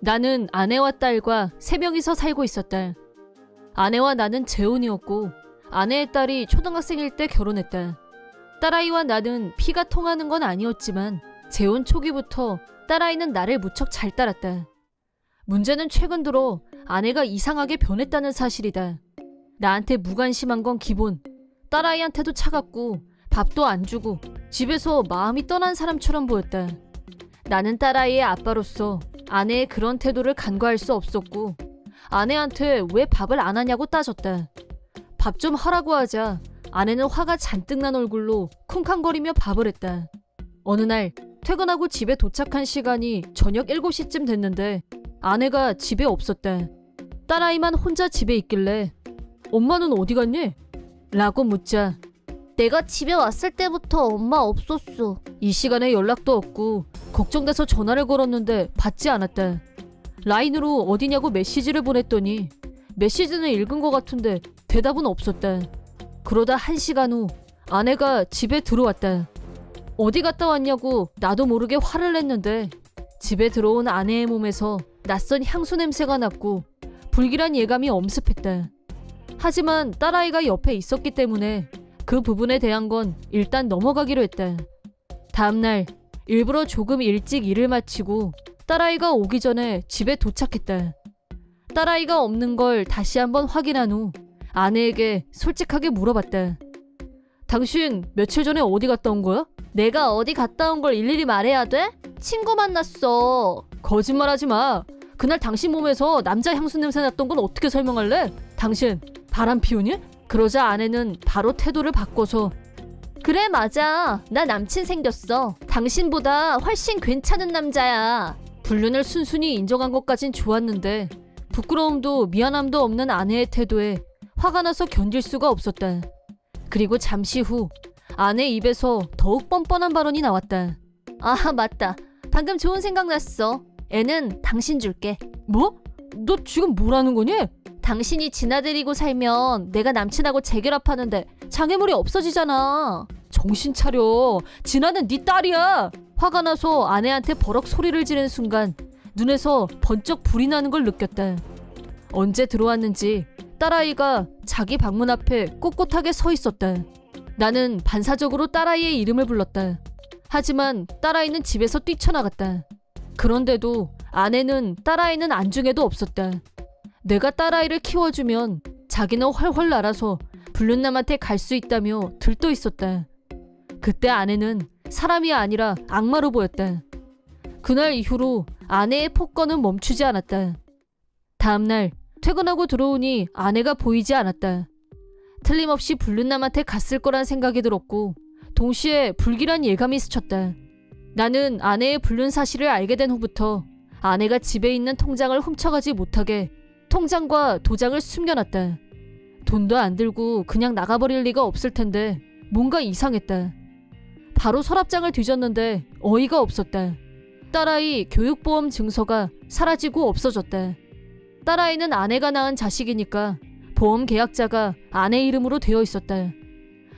나는 아내와 딸과 3명이서 살고 있었다. 아내와 나는 재혼이었고 아내의 딸이 초등학생일 때 결혼했다. 딸아이와 나는 피가 통하는 건 아니었지만 재혼 초기부터 딸아이는 나를 무척 잘 따랐다. 문제는 최근 들어 아내가 이상하게 변했다는 사실이다. 나한테 무관심한 건 기본, 딸아이한테도 차갑고 밥도 안 주고 집에서 마음이 떠난 사람처럼 보였다. 나는 딸아이의 아빠로서 아내의 그런 태도를 간과할 수 없었고 아내한테 왜 밥을 안 하냐고 따졌다. 밥 좀 하라고 하자 아내는 화가 잔뜩 난 얼굴로 쿵쾅거리며 밥을 했다. 어느 날 퇴근하고 집에 도착한 시간이 저녁 7시쯤 됐는데 아내가 집에 없었다. 딸아이만 혼자 집에 있길래 엄마는 어디 갔니? 라고 묻자 내가 집에 왔을 때부터 엄마 없었어. 이 시간에 연락도 없고 걱정돼서 전화를 걸었는데 받지 않았다. 라인으로 어디냐고 메시지를 보냈더니 메시지는 읽은 것 같은데 대답은 없었다. 그러다 1시간 후 아내가 집에 들어왔다. 어디 갔다 왔냐고 나도 모르게 화를 냈는데 집에 들어온 아내의 몸에서 낯선 향수 냄새가 났고 불길한 예감이 엄습했다. 하지만 딸아이가 옆에 있었기 때문에 그 부분에 대한 건 일단 넘어가기로 했다. 다음날 일부러 조금 일찍 일을 마치고 딸아이가 오기 전에 집에 도착했다. 딸아이가 없는 걸 다시 한번 확인한 후 아내에게 솔직하게 물어봤다. 당신 며칠 전에 어디 갔다 온 거야? 내가 어디 갔다 온 걸 일일이 말해야 돼? 친구 만났어. 거짓말하지 마. 그날 당신 몸에서 남자 향수 냄새 났던 건 어떻게 설명할래? 당신 바람 피우니? 그러자 아내는 바로 태도를 바꿔서 그래 맞아. 나 남친 생겼어. 당신보다 훨씬 괜찮은 남자야. 불륜을 순순히 인정한 것까진 좋았는데 부끄러움도 미안함도 없는 아내의 태도에 화가 나서 견딜 수가 없었다. 그리고 잠시 후 아내 입에서 더욱 뻔뻔한 발언이 나왔다. 아 맞다. 방금 좋은 생각 났어. 애는 당신 줄게. 뭐? 너 지금 뭐라는 거니? 당신이 지나들이고 살면 내가 남친하고 재결합하는데 장애물이 없어지잖아. 정신 차려. 진아는 네 딸이야. 화가 나서 아내한테 버럭 소리를 지른 순간 눈에서 번쩍 불이 나는 걸 느꼈다. 언제 들어왔는지 딸아이가 자기 방문 앞에 꼿꼿하게 서 있었다. 나는 반사적으로 딸아이의 이름을 불렀다. 하지만 딸아이는 집에서 뛰쳐나갔다. 그런데도 아내는 딸아이는 안중에도 없었다. 내가 딸아이를 키워주면 자기는 훨훨 날아서 불륜남한테 갈 수 있다며 들떠 있었다. 그때 아내는 사람이 아니라 악마로 보였다. 그날 이후로 아내의 폭거는 멈추지 않았다. 다음날 퇴근하고 들어오니 아내가 보이지 않았다. 틀림없이 불륜남한테 갔을 거란 생각이 들었고 동시에 불길한 예감이 스쳤다. 나는 아내의 불륜 사실을 알게 된 후부터 아내가 집에 있는 통장을 훔쳐가지 못하게 통장과 도장을 숨겨놨다. 돈도 안 들고 그냥 나가버릴 리가 없을 텐데 뭔가 이상했다. 바로 서랍장을 뒤졌는데 어이가 없었다. 딸아이 교육보험 증서가 사라지고 없어졌다. 딸아이는 아내가 낳은 자식이니까 보험 계약자가 아내 이름으로 되어 있었다.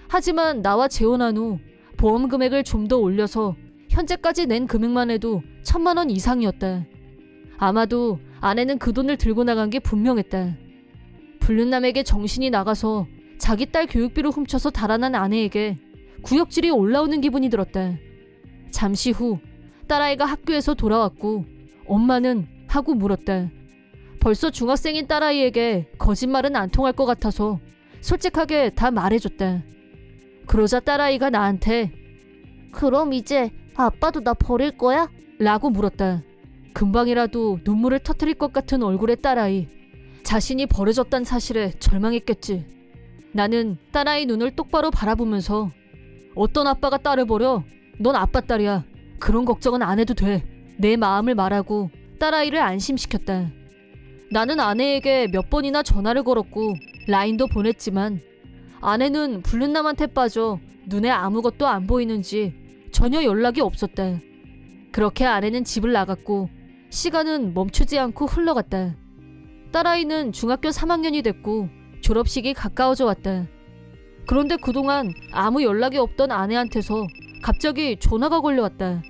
하지만 나와 재혼한 후 보험 금액을 좀 더 올려서 현재까지 낸 금액만 해도 1,000만 원 이상이었다. 아마도 아내는 그 돈을 들고 나간 게 분명했다. 불륜남에게 정신이 나가서 자기 딸 교육비를 훔쳐서 달아난 아내에게 구역질이 올라오는 기분이 들었다. 잠시 후 딸아이가 학교에서 돌아왔고 엄마는? 하고 물었다. 벌써 중학생인 딸아이에게 거짓말은 안 통할 것 같아서 솔직하게 다 말해줬다. 그러자 딸아이가 나한테 그럼 이제 아빠도 나 버릴 거야? 라고 물었다. 금방이라도 눈물을 터뜨릴 것 같은 얼굴의 딸아이. 자신이 버려졌단 사실에 절망했겠지. 나는 딸아이 눈을 똑바로 바라보면서 어떤 아빠가 딸을 버려? 넌 아빠 딸이야. 그런 걱정은 안 해도 돼. 내 마음을 말하고 딸아이를 안심시켰다. 나는 아내에게 몇 번이나 전화를 걸었고 라인도 보냈지만 아내는 불륜남한테 빠져 눈에 아무것도 안 보이는지 전혀 연락이 없었다. 그렇게 아내는 집을 나갔고 시간은 멈추지 않고 흘러갔다. 딸아이는 중학교 3학년이 됐고 졸업식이 가까워져 왔다. 그런데 그동안 아무 연락이 없던 아내한테서 갑자기 전화가 걸려왔다.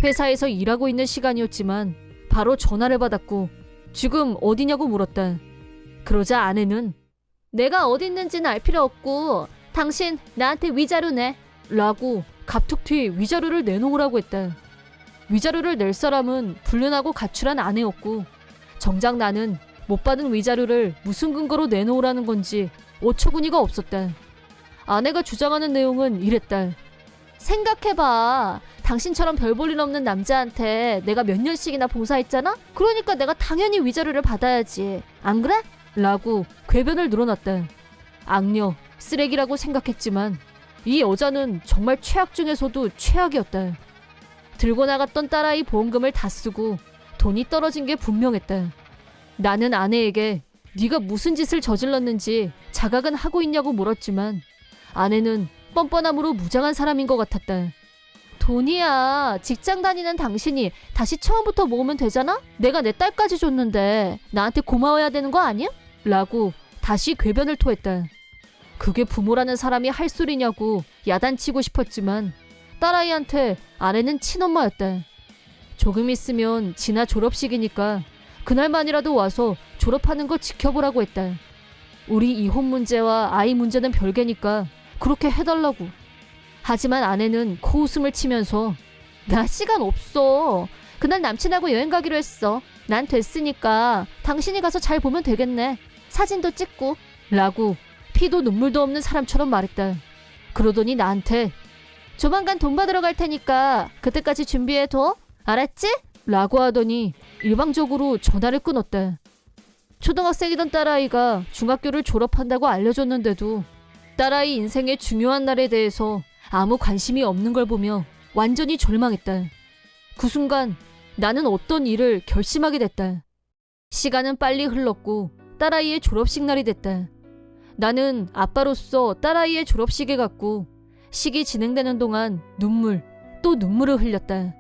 회사에서 일하고 있는 시간이었지만 바로 전화를 받았고 지금 어디냐고 물었다. 그러자 아내는 내가 어디 있는지는 알 필요 없고 당신 나한테 위자료 내. 라고 갑툭튀 위자료를 내놓으라고 했다. 위자료를 낼 사람은 불륜하고 가출한 아내였고 정작 나는 못 받은 위자료를 무슨 근거로 내놓으라는 건지 어처구니가 없었다. 아내가 주장하는 내용은 이랬다. 생각해봐. 당신처럼 별 볼 일 없는 남자한테 내가 몇 년씩이나 봉사했잖아? 그러니까 내가 당연히 위자료를 받아야지. 안 그래? 라고 궤변을 늘어놨다. 악녀, 쓰레기라고 생각했지만 이 여자는 정말 최악 중에서도 최악이었다. 들고 나갔던 딸아이 보험금을 다 쓰고 돈이 떨어진 게 분명했다. 나는 아내에게 네가 무슨 짓을 저질렀는지 자각은 하고 있냐고 물었지만 아내는 뻔뻔함으로 무장한 사람인 것 같았다. 돈이야. 직장 다니는 당신이 다시 처음부터 모으면 되잖아? 내가 내 딸까지 줬는데 나한테 고마워야 되는 거 아니야? 라고 다시 궤변을 토했다. 그게 부모라는 사람이 할 소리냐고 야단치고 싶었지만 딸아이한테 아내는 친엄마였다. 조금 있으면 진아 졸업식이니까 그날만이라도 와서 졸업하는 거 지켜보라고 했다. 우리 이혼 문제와 아이 문제는 별개니까 그렇게 해달라고. 하지만 아내는 코웃음을 치면서 나 시간 없어. 그날 남친하고 여행 가기로 했어. 난 됐으니까 당신이 가서 잘 보면 되겠네. 사진도 찍고. 라고 피도 눈물도 없는 사람처럼 말했다. 그러더니 나한테 조만간 돈 받으러 갈 테니까 그때까지 준비해둬. 알았지? 라고 하더니 일방적으로 전화를 끊었다. 초등학생이던 딸아이가 중학교를 졸업한다고 알려줬는데도 딸아이 인생의 중요한 날에 대해서 아무 관심이 없는 걸 보며 완전히 절망했다. 그 순간 나는 어떤 일을 결심하게 됐다. 시간은 빨리 흘렀고 딸아이의 졸업식 날이 됐다. 나는 아빠로서 딸아이의 졸업식에 갔고 식이 진행되는 동안 눈물, 또 눈물을 흘렸다.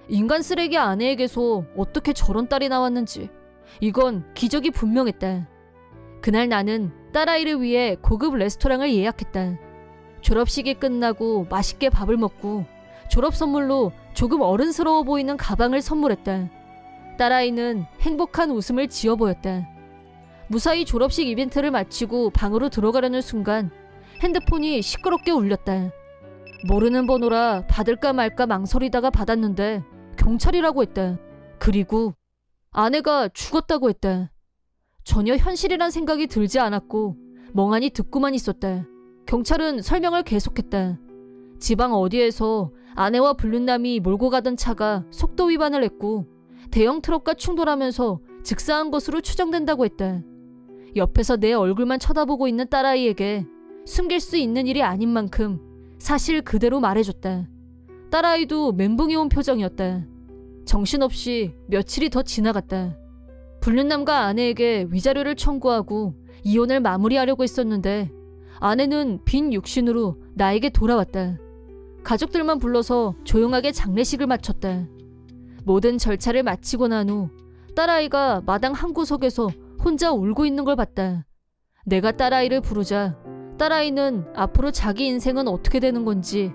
인간 쓰레기 아내에게서 어떻게 저런 딸이 나왔는지 이건 기적이 분명했다. 그날 나는 딸아이를 위해 고급 레스토랑을 예약했다. 졸업식이 끝나고 맛있게 밥을 먹고 졸업 선물로 조금 어른스러워 보이는 가방을 선물했다. 딸아이는 행복한 웃음을 지어 보였다. 무사히 졸업식 이벤트를 마치고 방으로 들어가려는 순간 핸드폰이 시끄럽게 울렸다. 모르는 번호라 받을까 말까 망설이다가 받았는데 경찰이라고 했다. 그리고 아내가 죽었다고 했다. 전혀 현실이란 생각이 들지 않았고 멍하니 듣고만 있었다. 경찰은 설명을 계속했다. 지방 어디에서 아내와 불륜남이 몰고 가던 차가 속도 위반을 했고 대형 트럭과 충돌하면서 즉사한 것으로 추정된다고 했다. 옆에서 내 얼굴만 쳐다보고 있는 딸아이에게 숨길 수 있는 일이 아닌 만큼 사실 그대로 말해줬다. 딸아이도 멘붕이 온 표정이었다. 정신없이 며칠이 더 지나갔다. 불륜남과 아내에게 위자료를 청구하고 이혼을 마무리하려고 했었는데 아내는 빈 육신으로 나에게 돌아왔다. 가족들만 불러서 조용하게 장례식을 마쳤다. 모든 절차를 마치고 난 후 딸아이가 마당 한 구석에서 혼자 울고 있는 걸 봤다. 내가 딸아이를 부르자 딸아이는 앞으로 자기 인생은 어떻게 되는 건지,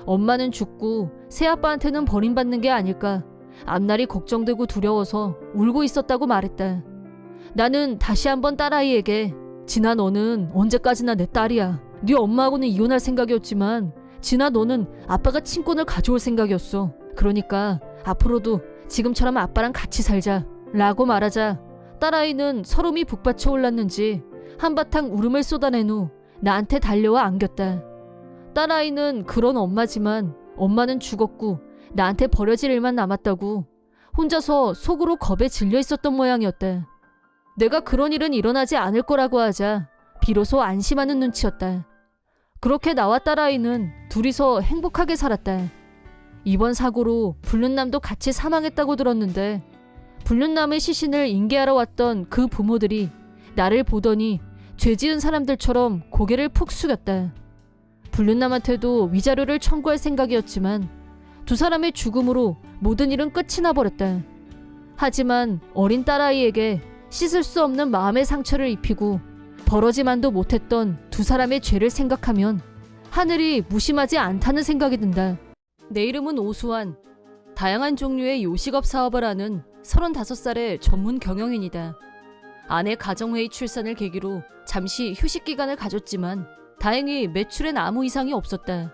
엄마는 죽고 새아빠한테는 버림받는 게 아닐까, 앞날이 걱정되고 두려워서 울고 있었다고 말했다. 나는 다시 한번 딸아이에게 진아 너는 언제까지나 내 딸이야. 네 엄마하고는 이혼할 생각이었지만 진아 너는 아빠가 친권을 가져올 생각이었어. 그러니까 앞으로도 지금처럼 아빠랑 같이 살자 라고 말하자 딸아이는 서름이 북받쳐 올랐는지 한바탕 울음을 쏟아낸 후 나한테 달려와 안겼다. 딸아이는 그런 엄마지만 엄마는 죽었고 나한테 버려질 일만 남았다고 혼자서 속으로 겁에 질려 있었던 모양이었다. 내가 그런 일은 일어나지 않을 거라고 하자 비로소 안심하는 눈치였다. 그렇게 나와 딸아이는 둘이서 행복하게 살았다. 이번 사고로 불륜남도 같이 사망했다고 들었는데 불륜남의 시신을 인계하러 왔던 그 부모들이 나를 보더니 죄 지은 사람들처럼 고개를 푹 숙였다. 불륜남한테도 위자료를 청구할 생각이었지만 두 사람의 죽음으로 모든 일은 끝이 나버렸다. 하지만 어린 딸아이에게 씻을 수 없는 마음의 상처를 입히고 벌어지만도 못했던 두 사람의 죄를 생각하면 하늘이 무심하지 않다는 생각이 든다. 내 이름은 오수환. 다양한 종류의 요식업 사업을 하는 35살의 전문 경영인이다. 아내 가정회의 출산을 계기로 잠시 휴식 기간을 가졌지만 다행히 매출엔 아무 이상이 없었다.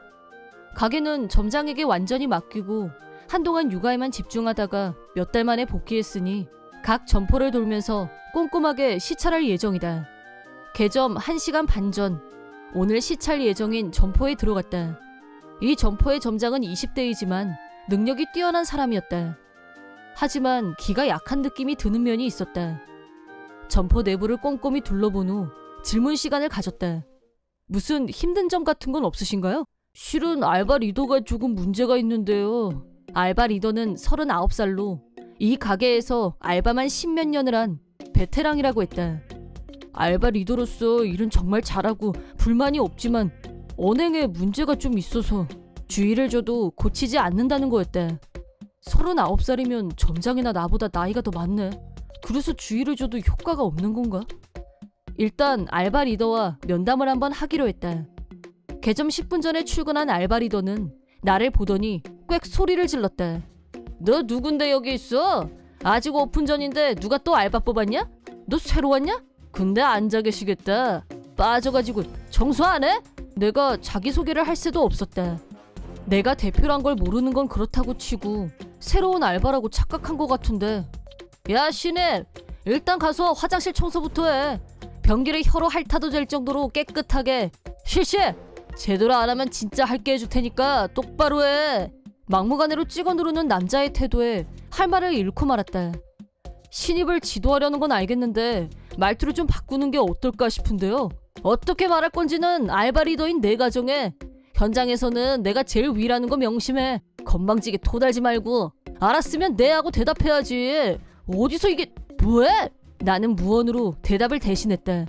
가게는 점장에게 완전히 맡기고 한동안 육아에만 집중하다가 몇 달 만에 복귀했으니 각 점포를 돌면서 꼼꼼하게 시찰할 예정이다. 개점 1시간 반 전, 오늘 시찰 예정인 점포에 들어갔다. 이 점포의 점장은 20대이지만 능력이 뛰어난 사람이었다. 하지만 기가 약한 느낌이 드는 면이 있었다. 점포 내부를 꼼꼼히 둘러본 후 질문 시간을 가졌다. 무슨 힘든 점 같은 건 없으신가요? 실은 알바 리더가 조금 문제가 있는데요. 알바 리더는 39살로 이 가게에서 알바만 10몇 년을 한 베테랑이라고 했다. 알바 리더로서 일은 정말 잘하고 불만이 없지만 언행에 문제가 좀 있어서 주의를 줘도 고치지 않는다는 거였다. 39살이면 점장이나 나보다 나이가 더 많네. 그래서 주의를 줘도 효과가 없는 건가? 일단 알바 리더와 면담을 한번 하기로 했다. 개점 10분 전에 출근한 알바 리더는 나를 보더니 꽥 소리를 질렀다. 너 누군데 여기 있어? 아직 오픈 전인데 누가 또 알바 뽑았냐? 너 새로 왔냐? 근데 앉아 계시겠다. 빠져가지고 청소 안 해? 내가 자기소개를 할 새도 없었다. 내가 대표란 걸 모르는 건 그렇다고 치고 새로운 알바라고 착각한 것 같은데. 야 신입, 일단 가서 화장실 청소부터 해. 변기를 혀로 핥아도 될 정도로 깨끗하게. 실시! 제대로 안 하면 진짜 할게 해줄 테니까 똑바로 해. 막무가내로 찍어 누르는 남자의 태도에 할 말을 잃고 말았다. 신입을 지도하려는 건 알겠는데 말투를 좀 바꾸는 게 어떨까 싶은데요. 어떻게 말할 건지는 알바 리더인 내 가정에. 현장에서는 내가 제일 위라는 거 명심해. 건방지게 토달지 말고. 알았으면 네 하고 대답해야지. 어디서 이게 뭐해? 나는 무언으로 대답을 대신했다.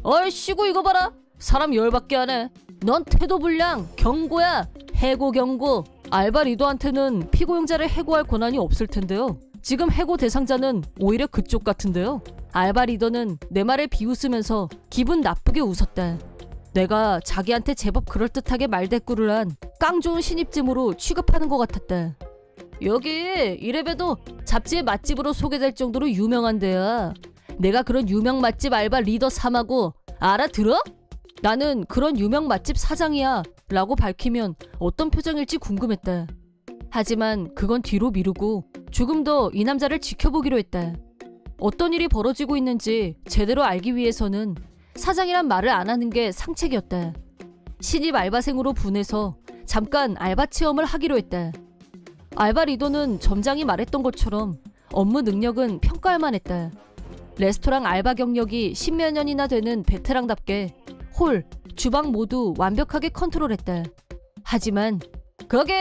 얼씨구 이거 봐라. 사람 열받게 하네. 넌 태도 불량, 경고야. 해고 경고. 알바 리더한테는 피고용자를 해고할 권한이 없을 텐데요. 지금 해고 대상자는 오히려 그쪽 같은데요. 알바 리더는 내 말을 비웃으면서 기분 나쁘게 웃었다. 내가 자기한테 제법 그럴듯하게 말대꾸를 한 깡 좋은 신입쯤으로 취급하는 것 같았다. 여기 이래봬도 잡지의 맛집으로 소개될 정도로 유명한 데야. 내가 그런 유명 맛집 알바 리더 3하고 알아들어? 나는 그런 유명 맛집 사장이야 라고 밝히면 어떤 표정일지 궁금했다. 하지만 그건 뒤로 미루고 조금 더 이 남자를 지켜보기로 했다. 어떤 일이 벌어지고 있는지 제대로 알기 위해서는 사장이란 말을 안 하는 게 상책이었다. 신입 알바생으로 분해서 잠깐 알바 체험을 하기로 했다. 알바 리더는 점장이 말했던 것처럼 업무 능력은 평가할 만했다. 레스토랑 알바 경력이 10몇 년이나 되는 베테랑답게 홀, 주방 모두 완벽하게 컨트롤했다. 하지만 거기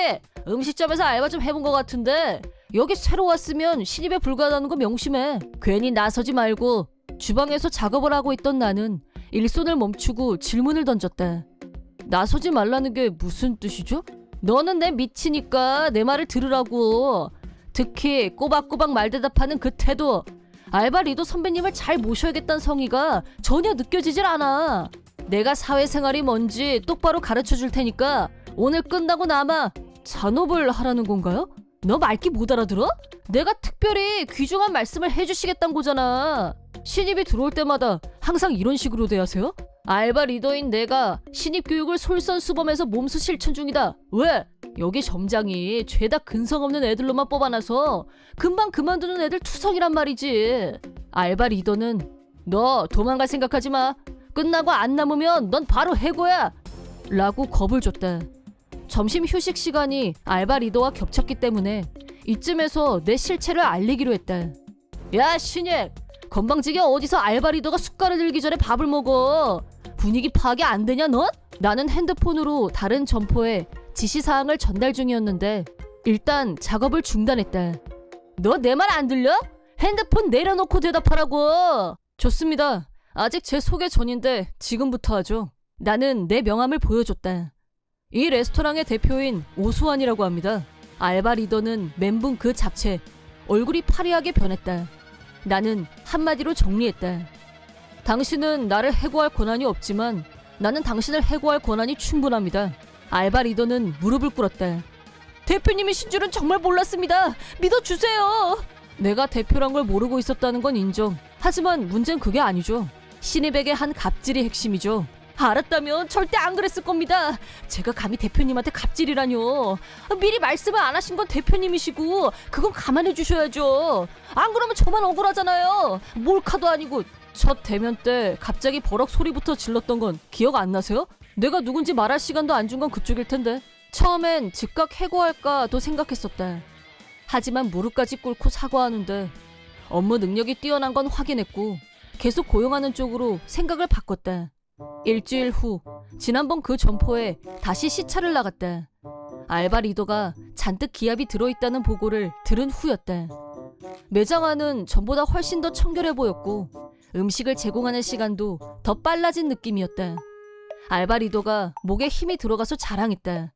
음식점에서 알바 좀 해본 것 같은데 여기 새로 왔으면 신입에 불과하다는 거 명심해. 괜히 나서지 말고. 주방에서 작업을 하고 있던 나는 일손을 멈추고 질문을 던졌다. 나서지 말라는 게 무슨 뜻이죠? 너는 내 미치니까 내 말을 들으라고. 특히 꼬박꼬박 말대답하는 그 태도. 알바 리더 선배님을 잘 모셔야겠다는 성의가 전혀 느껴지질 않아. 내가 사회생활이 뭔지 똑바로 가르쳐 줄 테니까 오늘 끝나고 남아 잔업을 하라는 건가요? 너 말귀 못 알아들어? 내가 특별히 귀중한 말씀을 해주시겠다는 거잖아. 신입이 들어올 때마다 항상 이런 식으로 대하세요? 알바 리더인 내가 신입 교육을 솔선수범해서 몸소 실천 중이다. 왜? 여기 점장이 죄다 근성 없는 애들로만 뽑아놔서 금방 그만두는 애들 투성이란 말이지. 알바 리더는 너 도망갈 생각하지 마. 끝나고 안 남으면 넌 바로 해고야. 라고 겁을 줬다. 점심 휴식 시간이 알바 리더와 겹쳤기 때문에 이쯤에서 내 실체를 알리기로 했다. 야 신입, 건방지게 어디서 알바 리더가 숟가락 들기 전에 밥을 먹어. 분위기 파악이 안 되냐 넌? 나는 핸드폰으로 다른 점포에 지시사항을 전달 중이었는데 일단 작업을 중단했다. 너 내 말 안 들려? 핸드폰 내려놓고 대답하라고. 좋습니다. 아직 제 소개 전인데 지금부터 하죠. 나는 내 명함을 보여줬다. 이 레스토랑의 대표인 오수환이라고 합니다. 알바 리더는 멘붕 그 자체. 얼굴이 파리하게 변했다. 나는 한마디로 정리했다. 당신은 나를 해고할 권한이 없지만 나는 당신을 해고할 권한이 충분합니다. 알바 리더는 무릎을 꿇었다. 대표님이신 줄은 정말 몰랐습니다. 믿어주세요. 내가 대표란 걸 모르고 있었다는 건 인정. 하지만 문제는 그게 아니죠. 신입에게 한 갑질이 핵심이죠. 알았다면 절대 안 그랬을 겁니다. 제가 감히 대표님한테 갑질이라뇨. 미리 말씀을 안 하신 건 대표님이시고 그건 감안해 주셔야죠. 안 그러면 저만 억울하잖아요. 몰카도 아니고. 첫 대면 때 갑자기 버럭 소리부터 질렀던 건 기억 안 나세요? 내가 누군지 말할 시간도 안 준 건 그쪽일 텐데. 처음엔 즉각 해고할까도 생각했었다. 하지만 무릎까지 꿇고 사과하는데 업무 능력이 뛰어난 건 확인했고 계속 고용하는 쪽으로 생각을 바꿨다. 일주일 후 지난번 그 점포에 다시 시차를 나갔다. 알바 리더가 잔뜩 기합이 들어있다는 보고를 들은 후였다. 매장 안은 전보다 훨씬 더 청결해 보였고 음식을 제공하는 시간도 더 빨라진 느낌이었다. 알바 리더가 목에 힘이 들어가서 자랑했다.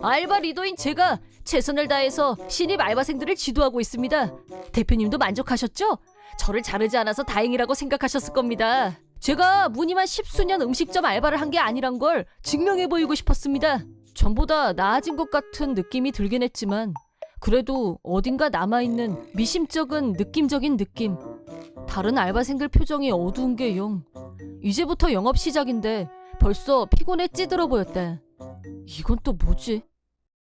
알바 리더인 제가 최선을 다해서 신입 알바생들을 지도하고 있습니다. 대표님도 만족하셨죠? 저를 자르지 않아서 다행이라고 생각하셨을 겁니다. 제가 무늬만 10수년 음식점 알바를 한 게 아니란 걸 증명해 보이고 싶었습니다. 전보다 나아진 것 같은 느낌이 들긴 했지만 그래도 어딘가 남아있는 미심쩍은 느낌적인 느낌. 다른 알바생들 표정이 어두운 게 영. 이제부터 영업 시작인데 벌써 피곤해 찌들어 보였다. 이건 또 뭐지?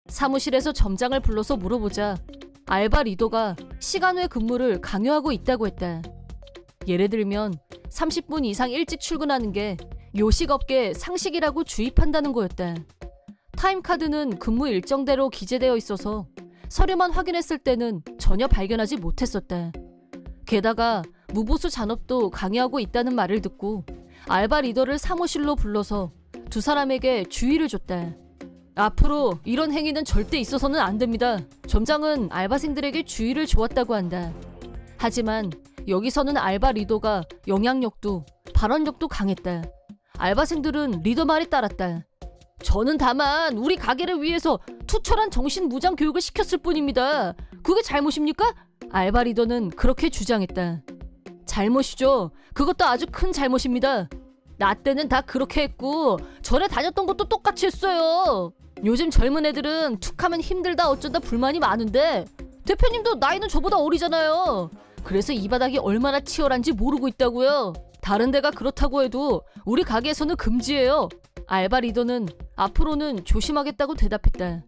사무실에서 점장을 불러서 물어보자 알바 리더가 시간 외 근무를 강요하고 있다고 했다. 예를 들면 30분 이상 일찍 출근하는 게 요식업계 상식이라고 주입한다는 거였다. 타임카드는 근무 일정대로 기재되어 있어서 서류만 확인했을 때는 전혀 발견하지 못했었다. 게다가 무보수 잔업도 강요하고 있다는 말을 듣고 알바 리더를 사무실로 불러서 두 사람에게 주의를 줬다. 앞으로 이런 행위는 절대 있어서는 안 됩니다. 점장은 알바생들에게 주의를 주었다고 한다. 하지만 여기서는 알바 리더가 영향력도 발언력도 강했다. 알바생들은 리더 말에 따랐다. 저는 다만 우리 가게를 위해서 투철한 정신무장 교육을 시켰을 뿐입니다. 그게 잘못입니까? 알바 리더는 그렇게 주장했다. 잘못이죠. 그것도 아주 큰 잘못입니다. 나 때는 다 그렇게 했고 전에 다녔던 것도 똑같이 했어요. 요즘 젊은 애들은 툭하면 힘들다 어쩌다 불만이 많은데 대표님도 나이는 저보다 어리잖아요. 그래서 이 바닥이 얼마나 치열한지 모르고 있다고요. 다른 데가 그렇다고 해도 우리 가게에서는 금지예요. 알바 리더는 앞으로는 조심하겠다고 대답했다.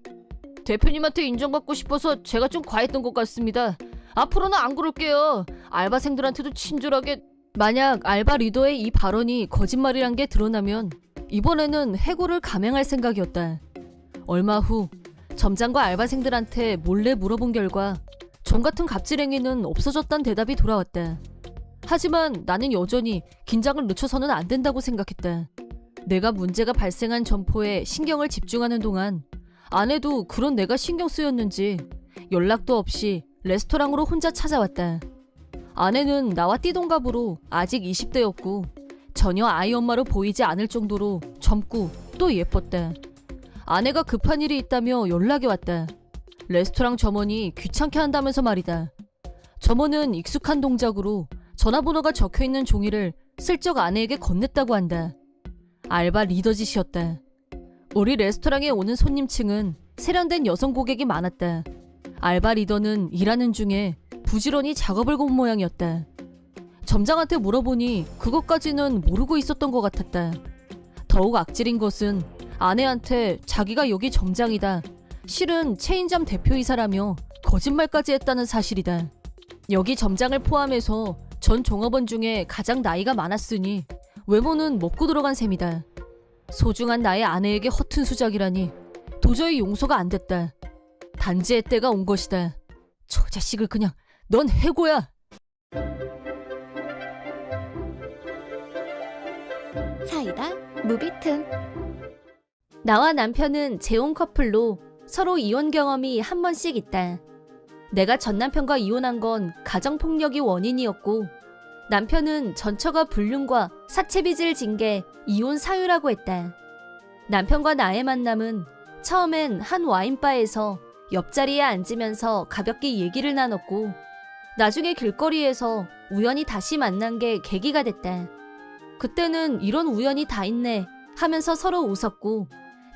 대표님한테 인정받고 싶어서 제가 좀 과했던 것 같습니다. 앞으로는 안 그럴게요. 알바생들한테도 친절하게. 만약 알바 리더의 이 발언이 거짓말이란 게 드러나면 이번에는 해고를 감행할 생각이었다. 얼마 후 점장과 알바생들한테 몰래 물어본 결과 전 같은 갑질 행위는 없어졌다는 대답이 돌아왔다. 하지만 나는 여전히 긴장을 늦춰서는 안 된다고 생각했다. 내가 문제가 발생한 점포에 신경을 집중하는 동안 아내도 그런 내가 신경 쓰였는지 연락도 없이 레스토랑으로 혼자 찾아왔다. 아내는 나와 띠동갑으로 아직 20대였고 전혀 아이 엄마로 보이지 않을 정도로 젊고 또 예뻤다. 아내가 급한 일이 있다며 연락이 왔다. 레스토랑 점원이 귀찮게 한다면서 말이다. 점원은 익숙한 동작으로 전화번호가 적혀있는 종이를 슬쩍 아내에게 건넸다고 한다. 알바 리더 짓이었다. 우리 레스토랑에 오는 손님층은 세련된 여성 고객이 많았다. 알바 리더는 일하는 중에 부지런히 작업을 본 모양이었다. 점장한테 물어보니 그것까지는 모르고 있었던 것 같았다. 더욱 악질인 것은 아내한테 자기가 여기 점장이다. 실은 체인점 대표이사라며 거짓말까지 했다는 사실이다. 여기 점장을 포함해서 전 종업원 중에 가장 나이가 많았으니 외모는 먹고 들어간 셈이다. 소중한 나의 아내에게 허튼 수작이라니 도저히 용서가 안 됐다. 단지의 때가 온 것이다. 저 자식을 그냥 넌 해고야. 사이다 무비튼. 나와 남편은 재혼 커플로 서로 이혼 경험이 한 번씩 있다. 내가 전 남편과 이혼한 건 가정폭력이 원인이었고 남편은 전처가 불륜과 사채빚을 진 게 이혼 사유라고 했다. 남편과 나의 만남은 처음엔 한 와인바에서 옆자리에 앉으면서 가볍게 얘기를 나눴고 나중에 길거리에서 우연히 다시 만난 게 계기가 됐다. 그때는 이런 우연이 다 있네 하면서 서로 웃었고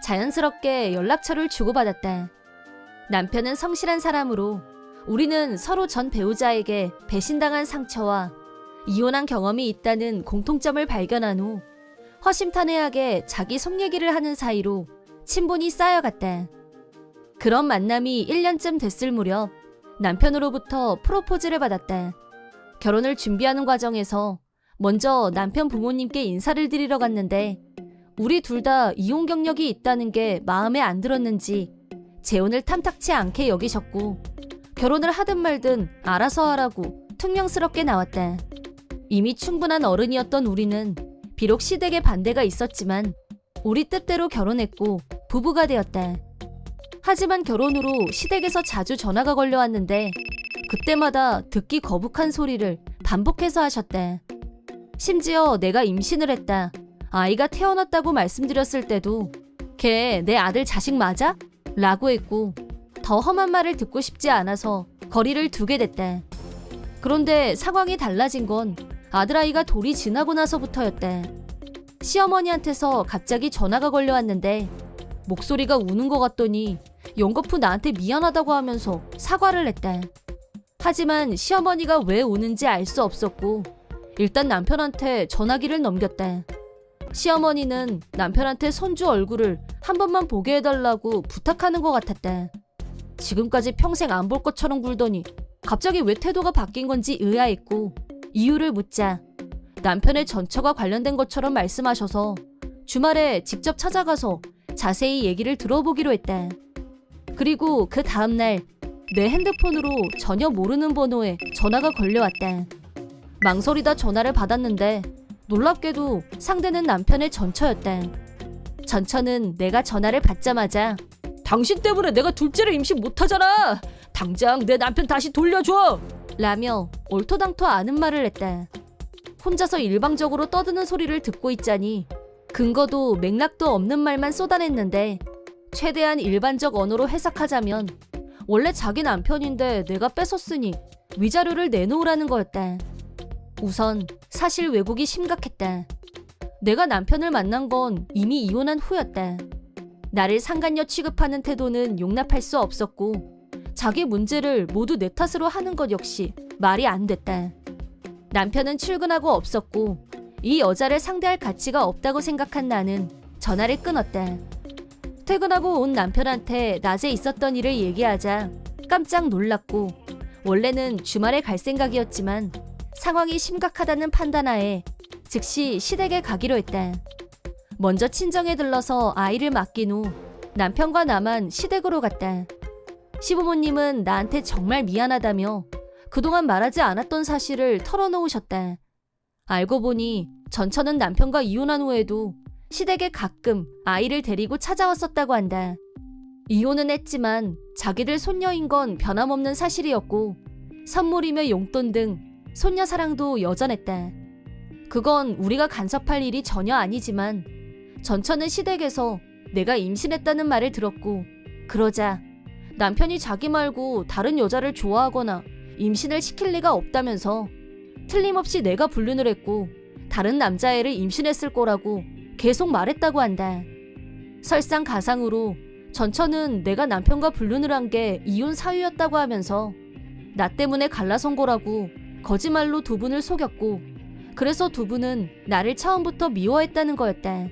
자연스럽게 연락처를 주고받았다. 남편은 성실한 사람으로 우리는 서로 전 배우자에게 배신당한 상처와 이혼한 경험이 있다는 공통점을 발견한 후 허심탄회하게 자기 속 얘기를 하는 사이로 친분이 쌓여갔다. 그런 만남이 1년쯤 됐을 무렵 남편으로부터 프로포즈를 받았다. 결혼을 준비하는 과정에서 먼저 남편 부모님께 인사를 드리러 갔는데 우리 둘 다 이혼 경력이 있다는 게 마음에 안 들었는지 재혼을 탐탁치 않게 여기셨고 결혼을 하든 말든 알아서 하라고 퉁명스럽게 나왔다. 이미 충분한 어른이었던 우리는 비록 시댁의 반대가 있었지만 우리 뜻대로 결혼했고 부부가 되었다. 하지만 결혼 후로 시댁에서 자주 전화가 걸려왔는데 그때마다 듣기 거북한 소리를 반복해서 하셨다. 심지어 내가 임신을 했다, 아이가 태어났다고 말씀드렸을 때도 걔 내 아들 자식 맞아? 라고 했고 더 험한 말을 듣고 싶지 않아서 거리를 두게 됐다. 그런데 상황이 달라진 건 아들아이가 돌이 지나고 나서부터였다. 시어머니한테서 갑자기 전화가 걸려왔는데 목소리가 우는 것 같더니 연거푸 나한테 미안하다고 하면서 사과를 했다. 하지만 시어머니가 왜 우는지 알 수 없었고 일단 남편한테 전화기를 넘겼다. 시어머니는 남편한테 손주 얼굴을 한 번만 보게 해달라고 부탁하는 것 같았다. 지금까지 평생 안 볼 것처럼 굴더니 갑자기 왜 태도가 바뀐 건지 의아했고 이유를 묻자 남편의 전처가 관련된 것처럼 말씀하셔서 주말에 직접 찾아가서 자세히 얘기를 들어보기로 했다. 그리고 그 다음날 내 핸드폰으로 전혀 모르는 번호에 전화가 걸려왔다. 망설이다 전화를 받았는데 놀랍게도 상대는 남편의 전처였다. 전처는 내가 전화를 받자마자 당신 때문에 내가 둘째를 임신 못하잖아! 당장 내 남편 다시 돌려줘! 라며 얼토당토 않은 말을 했다. 혼자서 일방적으로 떠드는 소리를 듣고 있자니 근거도 맥락도 없는 말만 쏟아냈는데 최대한 일반적 언어로 해석하자면 원래 자기 남편인데 내가 뺏었으니 위자료를 내놓으라는 거였다. 우선 사실 왜곡이 심각했다. 내가 남편을 만난 건 이미 이혼한 후였다. 나를 상간녀 취급하는 태도는 용납할 수 없었고 자기 문제를 모두 내 탓으로 하는 것 역시 말이 안 됐다. 남편은 출근하고 없었고 이 여자를 상대할 가치가 없다고 생각한 나는 전화를 끊었다. 퇴근하고 온 남편한테 낮에 있었던 일을 얘기하자 깜짝 놀랐고 원래는 주말에 갈 생각이었지만 상황이 심각하다는 판단하에 즉시 시댁에 가기로 했다. 먼저 친정에 들러서 아이를 맡긴 후 남편과 나만 시댁으로 갔다. 시부모님은 나한테 정말 미안하다며 그동안 말하지 않았던 사실을 털어놓으셨다. 알고 보니 전처는 남편과 이혼한 후에도 시댁에 가끔 아이를 데리고 찾아왔었다고 한다. 이혼은 했지만 자기들 손녀인 건 변함없는 사실이었고 선물이며 용돈 등 손녀 사랑도 여전했다. 그건 우리가 간섭할 일이 전혀 아니지만 전처는 시댁에서 내가 임신했다는 말을 들었고 그러자 남편이 자기 말고 다른 여자를 좋아하거나 임신을 시킬 리가 없다면서 틀림없이 내가 불륜을 했고 다른 남자애를 임신했을 거라고 계속 말했다고 한다. 설상가상으로 전처는 내가 남편과 불륜을 한 게 이혼 사유였다고 하면서 나 때문에 갈라선 거라고 거짓말로 두 분을 속였고 그래서 두 분은 나를 처음부터 미워했다는 거였다.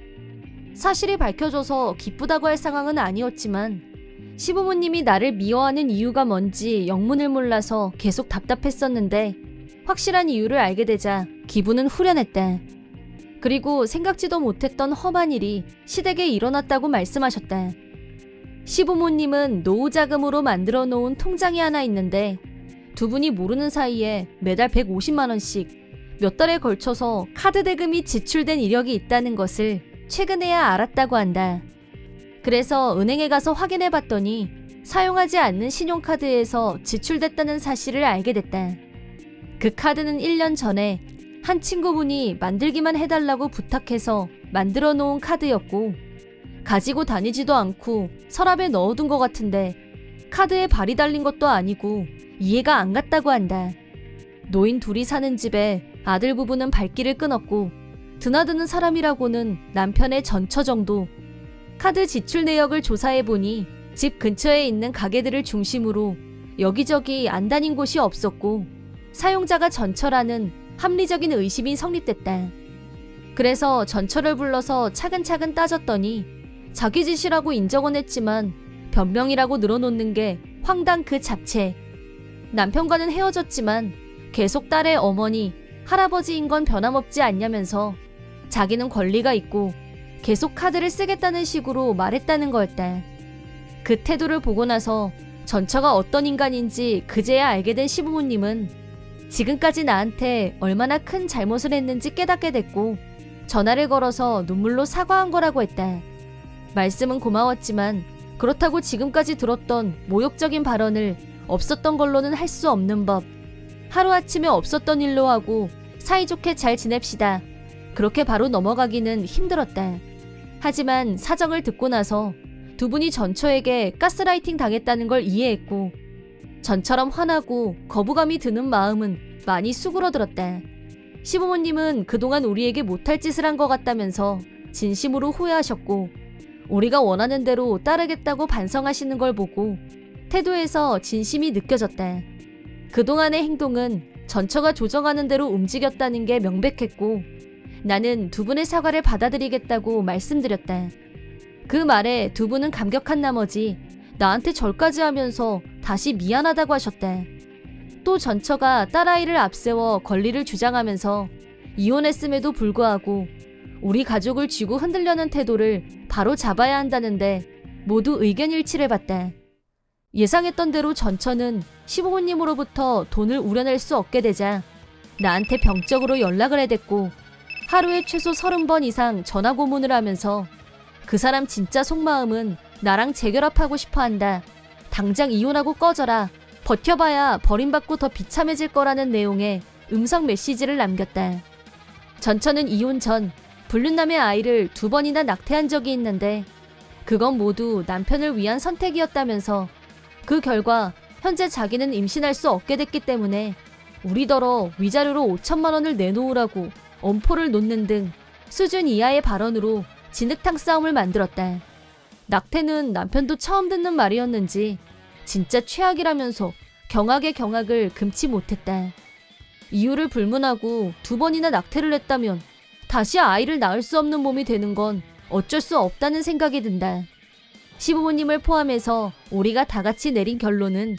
사실이 밝혀져서 기쁘다고 할 상황은 아니었지만 시부모님이 나를 미워하는 이유가 뭔지 영문을 몰라서 계속 답답했었는데 확실한 이유를 알게 되자 기분은 후련했다. 그리고 생각지도 못했던 험한 일이 시댁에 일어났다고 말씀하셨다. 시부모님은 노후 자금으로 만들어 놓은 통장이 하나 있는데 두 분이 모르는 사이에 매달 150만 원씩 몇 달에 걸쳐서 카드 대금이 지출된 이력이 있다는 것을 최근에야 알았다고 한다. 그래서 은행에 가서 확인해 봤더니 사용하지 않는 신용카드에서 지출됐다는 사실을 알게 됐다. 그 카드는 1년 전에 한 친구분이 만들기만 해달라고 부탁해서 만들어 놓은 카드였고 가지고 다니지도 않고 서랍에 넣어둔 것 같은데 카드에 발이 달린 것도 아니고 이해가 안 갔다고 한다. 노인 둘이 사는 집에 아들 부부는 발길을 끊었고 드나드는 사람이라고는 남편의 전처 정도. 카드 지출 내역을 조사해보니 집 근처에 있는 가게들을 중심으로 여기저기 안 다닌 곳이 없었고 사용자가 전처라는 합리적인 의심이 성립됐다. 그래서 전처를 불러서 차근차근 따졌더니 자기 짓이라고 인정은 했지만 변명이라고 늘어놓는 게 황당 그 자체. 남편과는 헤어졌지만 계속 딸의 어머니, 할아버지인 건 변함없지 않냐면서 자기는 권리가 있고 계속 카드를 쓰겠다는 식으로 말했다는 거였다. 그 태도를 보고 나서 전처가 어떤 인간인지 그제야 알게 된 시부모님은 지금까지 나한테 얼마나 큰 잘못을 했는지 깨닫게 됐고 전화를 걸어서 눈물로 사과한 거라고 했다. 말씀은 고마웠지만 그렇다고 지금까지 들었던 모욕적인 발언을 없었던 걸로는 할 수 없는 법. 하루아침에 없었던 일로 하고 사이좋게 잘 지냅시다. 그렇게 바로 넘어가기는 힘들었다. 하지만 사정을 듣고 나서 두 분이 전처에게 가스라이팅 당했다는 걸 이해했고 전처럼 화나고 거부감이 드는 마음은 많이 수그러들었다. 시부모님은 그동안 우리에게 못할 짓을 한 것 같다면서 진심으로 후회하셨고 우리가 원하는 대로 따르겠다고 반성하시는 걸 보고 태도에서 진심이 느껴졌다. 그동안의 행동은 전처가 조정하는 대로 움직였다는 게 명백했고 나는 두 분의 사과를 받아들이겠다고 말씀드렸다. 그 말에 두 분은 감격한 나머지 나한테 절까지 하면서 다시 미안하다고 하셨다. 또 전처가 딸아이를 앞세워 권리를 주장하면서 이혼했음에도 불구하고 우리 가족을 쥐고 흔들려는 태도를 바로 잡아야 한다는데 모두 의견 일치를 봤다. 예상했던 대로 전처는 시부모님으로부터 돈을 우려낼 수 없게 되자 나한테 병적으로 연락을 해댔고 하루에 최소 30번 이상 전화 고문을 하면서 그 사람 진짜 속마음은 나랑 재결합하고 싶어 한다. 당장 이혼하고 꺼져라. 버텨봐야 버림받고 더 비참해질 거라는 내용의 음성 메시지를 남겼다. 전처는 이혼 전 불륜남의 아이를 2번이나 낙태한 적이 있는데 그건 모두 남편을 위한 선택이었다면서 그 결과 현재 자기는 임신할 수 없게 됐기 때문에 우리더러 위자료로 5천만 원을 내놓으라고 엄포를 놓는 등 수준 이하의 발언으로 진흙탕 싸움을 만들었다. 낙태는 남편도 처음 듣는 말이었는지 진짜 최악이라면서 경악의 경악을 금치 못했다. 이유를 불문하고 2번이나 낙태를 했다면 다시 아이를 낳을 수 없는 몸이 되는 건 어쩔 수 없다는 생각이 든다. 시부모님을 포함해서 우리가 다 같이 내린 결론은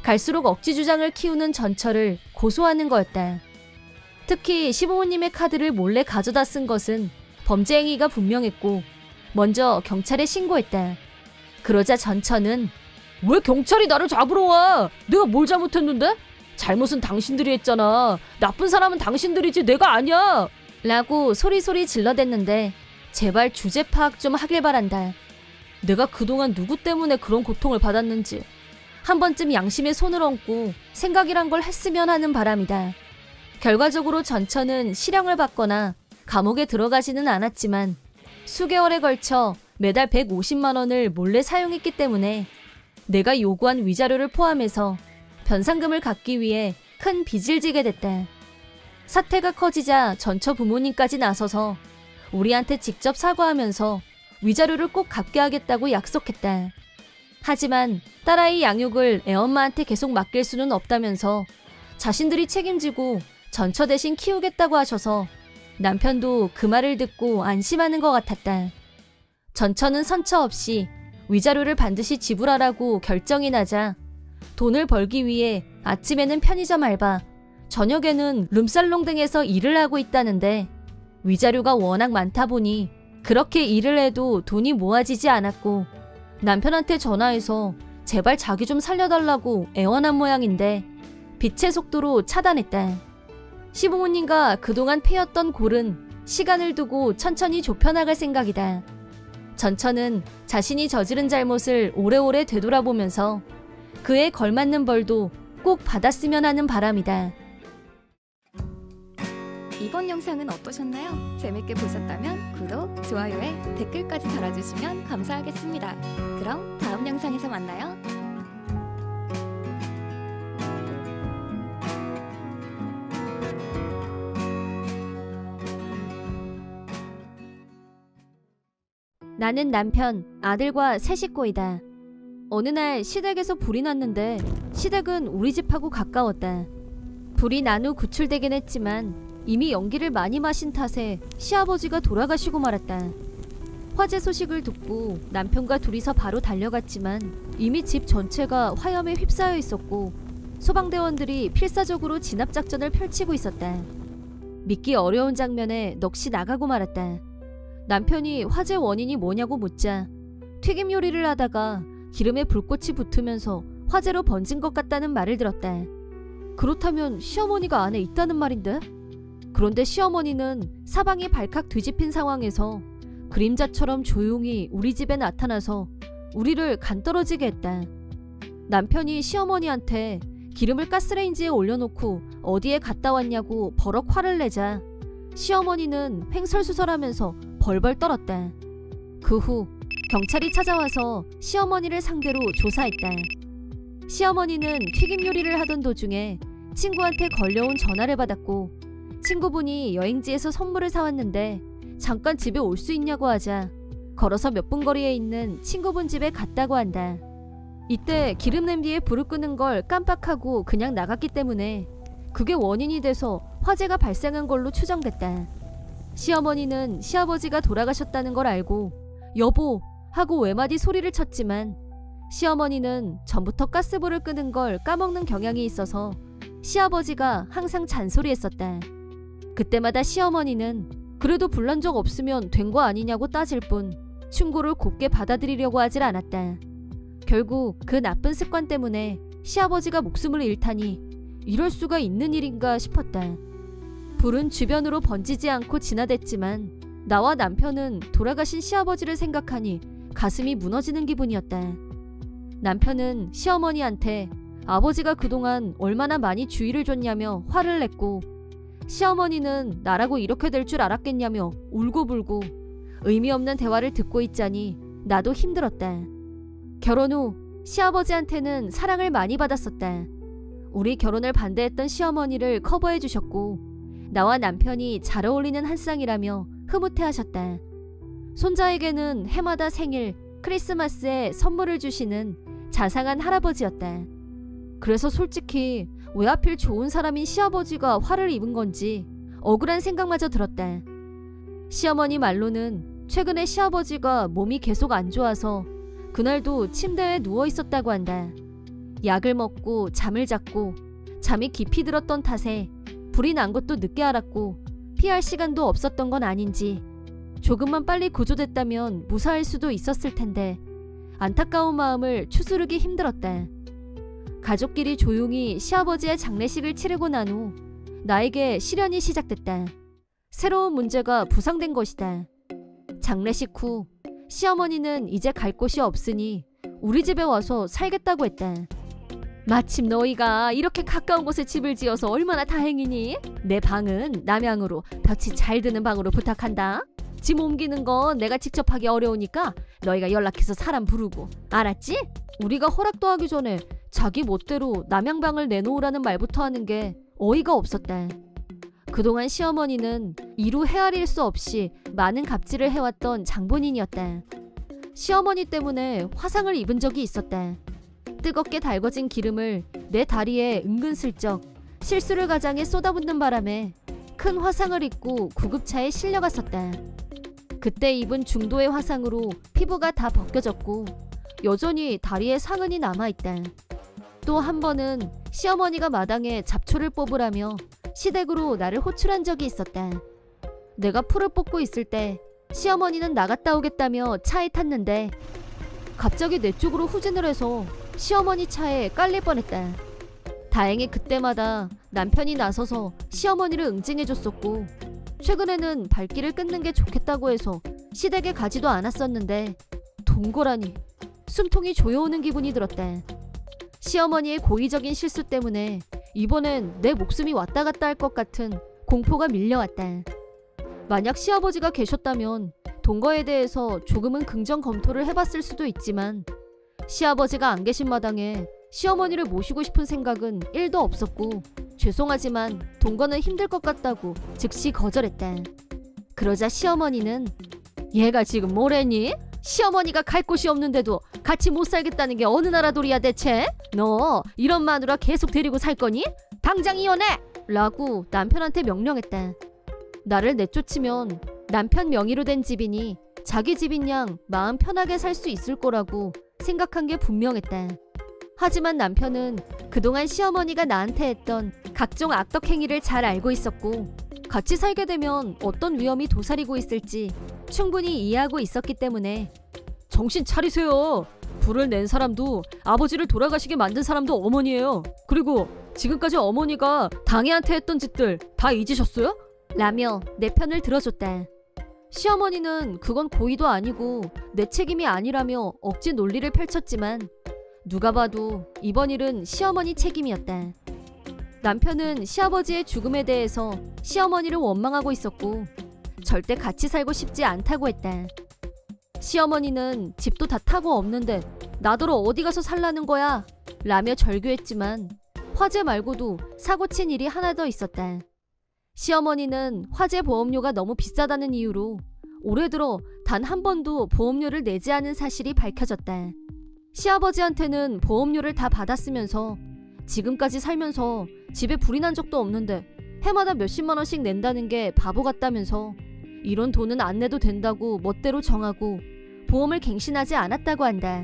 갈수록 억지 주장을 키우는 전처를 고소하는 거였다. 특히 시부모님의 카드를 몰래 가져다 쓴 것은 범죄 행위가 분명했고 먼저 경찰에 신고했다. 그러자 전처는 왜 경찰이 나를 잡으러 와? 내가 뭘 잘못했는데? 잘못은 당신들이 했잖아. 나쁜 사람은 당신들이지 내가 아니야. 라고 소리소리 질러댔는데 제발 주제 파악 좀 하길 바란다. 내가 그동안 누구 때문에 그런 고통을 받았는지 한 번쯤 양심에 손을 얹고 생각이란 걸 했으면 하는 바람이다. 결과적으로 전처는 실형을 받거나 감옥에 들어가지는 않았지만 수개월에 걸쳐 매달 150만 원을 몰래 사용했기 때문에 내가 요구한 위자료를 포함해서 변상금을 갚기 위해 큰 빚을 지게 됐다. 사태가 커지자 전처 부모님까지 나서서 우리한테 직접 사과하면서 위자료를 꼭 갚게 하겠다고 약속했다. 하지만 딸아이 양육을 애엄마한테 계속 맡길 수는 없다면서 자신들이 책임지고 전처 대신 키우겠다고 하셔서 남편도 그 말을 듣고 안심하는 것 같았다. 전처는 선처 없이 위자료를 반드시 지불하라고 결정이 나자 돈을 벌기 위해 아침에는 편의점 알바, 저녁에는 룸살롱 등에서 일을 하고 있다는데 위자료가 워낙 많다 보니 그렇게 일을 해도 돈이 모아지지 않았고 남편한테 전화해서 제발 자기 좀 살려달라고 애원한 모양인데 빛의 속도로 차단했다. 시부모님과 그동안 패였던 골은 시간을 두고 천천히 좁혀나갈 생각이다. 전처는 자신이 저지른 잘못을 오래오래 되돌아보면서 그에 걸맞는 벌도 꼭 받았으면 하는 바람이다. 이번 영상은 어떠셨나요? 재밌게 보셨다면 구독, 좋아요에 댓글까지 달아주시면 감사하겠습니다. 그럼 다음 영상에서 만나요. 나는 남편, 아들과 세 식구이다. 어느 날 시댁에서 불이 났는데 시댁은 우리 집하고 가까웠다. 불이 난 후 구출되긴 했지만 이미 연기를 많이 마신 탓에 시아버지가 돌아가시고 말았다. 화재 소식을 듣고 남편과 둘이서 바로 달려갔지만 이미 집 전체가 화염에 휩싸여 있었고 소방대원들이 필사적으로 진압작전을 펼치고 있었다. 믿기 어려운 장면에 넋이 나가고 말았다. 남편이 화재 원인이 뭐냐고 묻자 튀김 요리를 하다가 기름에 불꽃이 붙으면서 화재로 번진 것 같다는 말을 들었다. 그렇다면 시어머니가 안에 있다는 말인데? 그런데 시어머니는 사방이 발칵 뒤집힌 상황에서 그림자처럼 조용히 우리 집에 나타나서 우리를 간떨어지게 했다. 남편이 시어머니한테 기름을 가스레인지에 올려놓고 어디에 갔다 왔냐고 버럭 화를 내자 시어머니는 횡설수설하면서 벌벌 떨었다. 그 후 경찰이 찾아와서 시어머니를 상대로 조사했다. 시어머니는 튀김 요리를 하던 도중에 친구한테 걸려온 전화를 받았고 친구분이 여행지에서 선물을 사왔는데 잠깐 집에 올 수 있냐고 하자 걸어서 몇 분 거리에 있는 친구분 집에 갔다고 한다. 이때 기름 냄비에 불을 끄는 걸 깜빡하고 그냥 나갔기 때문에 그게 원인이 돼서 화재가 발생한 걸로 추정됐다. 시어머니는 시아버지가 돌아가셨다는 걸 알고 여보 하고 외마디 소리를 쳤지만 시어머니는 전부터 가스불을 끄는 걸 까먹는 경향이 있어서 시아버지가 항상 잔소리했었다. 그때마다 시어머니는 그래도 불난 적 없으면 된 거 아니냐고 따질 뿐 충고를 곱게 받아들이려고 하질 않았다. 결국 그 나쁜 습관 때문에 시아버지가 목숨을 잃다니 이럴 수가 있는 일인가 싶었다. 불은 주변으로 번지지 않고 진화됐지만 나와 남편은 돌아가신 시아버지를 생각하니 가슴이 무너지는 기분이었다. 남편은 시어머니한테 아버지가 그동안 얼마나 많이 주의를 줬냐며 화를 냈고 시어머니는 나라고 이렇게 될 줄 알았겠냐며 울고불고 의미 없는 대화를 듣고 있자니 나도 힘들었다. 결혼 후 시아버지한테는 사랑을 많이 받았었다. 우리 결혼을 반대했던 시어머니를 커버해 주셨고 나와 남편이 잘 어울리는 한 쌍이라며 흐뭇해하셨다. 손자에게는 해마다 생일, 크리스마스에 선물을 주시는 자상한 할아버지였다. 그래서 솔직히 왜 하필 좋은 사람인 시아버지가 화를 입은 건지 억울한 생각마저 들었다. 시어머니 말로는 최근에 시아버지가 몸이 계속 안 좋아서 그날도 침대에 누워 있었다고 한다. 약을 먹고 잠을 잤고 잠이 깊이 들었던 탓에 불이 난 것도 늦게 알았고 피할 시간도 없었던 건 아닌지 조금만 빨리 구조됐다면 무사할 수도 있었을 텐데 안타까운 마음을 추스르기 힘들었다. 가족끼리 조용히 시아버지의 장례식을 치르고 난 후 나에게 시련이 시작됐다. 새로운 문제가 부상된 것이다. 장례식 후 시어머니는 이제 갈 곳이 없으니 우리 집에 와서 살겠다고 했다. 마침 너희가 이렇게 가까운 곳에 집을 지어서 얼마나 다행이니? 내 방은 남향으로 볕이 잘 드는 방으로 부탁한다. 짐 옮기는 건 내가 직접 하기 어려우니까 너희가 연락해서 사람 부르고 알았지? 우리가 허락도 하기 전에 자기 멋대로 남양방을 내놓으라는 말부터 하는 게 어이가 없었다. 그동안 시어머니는 이루 헤아릴 수 없이 많은 갑질을 해왔던 장본인이었다. 시어머니 때문에 화상을 입은 적이 있었다. 뜨겁게 달궈진 기름을 내 다리에 은근슬쩍 실수를 가장해 쏟아붓는 바람에 큰 화상을 입고 구급차에 실려갔었다. 그때 입은 중도의 화상으로 피부가 다 벗겨졌고 여전히 다리에 상흔이 남아있다. 또 한 번은 시어머니가 마당에 잡초를 뽑으라며 시댁으로 나를 호출한 적이 있었다. 내가 풀을 뽑고 있을 때 시어머니는 나갔다 오겠다며 차에 탔는데 갑자기 내 쪽으로 후진을 해서 시어머니 차에 깔릴 뻔했다. 다행히 그때마다 남편이 나서서 시어머니를 응징해줬었고 최근에는 발길을 끊는 게 좋겠다고 해서 시댁에 가지도 않았었는데 동거라니 숨통이 조여오는 기분이 들었다. 시어머니의 고의적인 실수 때문에 이번엔 내 목숨이 왔다 갔다 할 것 같은 공포가 밀려왔다. 만약 시아버지가 계셨다면 동거에 대해서 조금은 긍정 검토를 해봤을 수도 있지만 시아버지가 안 계신 마당에 시어머니를 모시고 싶은 생각은 1도 없었고 죄송하지만 동거는 힘들 것 같다고 즉시 거절했다. 그러자 시어머니는 얘가 지금 뭐래니? 시어머니가 갈 곳이 없는데도 같이 못 살겠다는 게 어느 나라 돌이야 대체? 너 이런 마누라 계속 데리고 살 거니? 당장 이혼해! 라고 남편한테 명령했다. 나를 내쫓으면 남편 명의로 된 집이니 자기 집인 양 마음 편하게 살 수 있을 거라고 생각한 게 분명했다. 하지만 남편은 그동안 시어머니가 나한테 했던 각종 악덕 행위를 잘 알고 있었고 같이 살게 되면 어떤 위험이 도사리고 있을지 충분히 이해하고 있었기 때문에 정신 차리세요. 불을 낸 사람도 아버지를 돌아가시게 만든 사람도 어머니예요. 그리고 지금까지 어머니가 당애한테 했던 짓들 다 잊으셨어요? 라며 내 편을 들어줬다. 시어머니는 그건 고의도 아니고 내 책임이 아니라며 억지 논리를 펼쳤지만 누가 봐도 이번 일은 시어머니 책임이었다. 남편은 시아버지의 죽음에 대해서 시어머니를 원망하고 있었고 절대 같이 살고 싶지 않다고 했다. 시어머니는 집도 다 타고 없는데 나더러 어디 가서 살라는 거야? 라며 절규했지만 화재 말고도 사고 친 일이 하나 더 있었다. 시어머니는 화재 보험료가 너무 비싸다는 이유로 올해 들어 단 한 번도 보험료를 내지 않은 사실이 밝혀졌다. 시아버지한테는 보험료를 다 받았으면서 지금까지 살면서 집에 불이 난 적도 없는데 해마다 몇십만 원씩 낸다는 게 바보 같다면서 이런 돈은 안 내도 된다고 멋대로 정하고 보험을 갱신하지 않았다고 한다.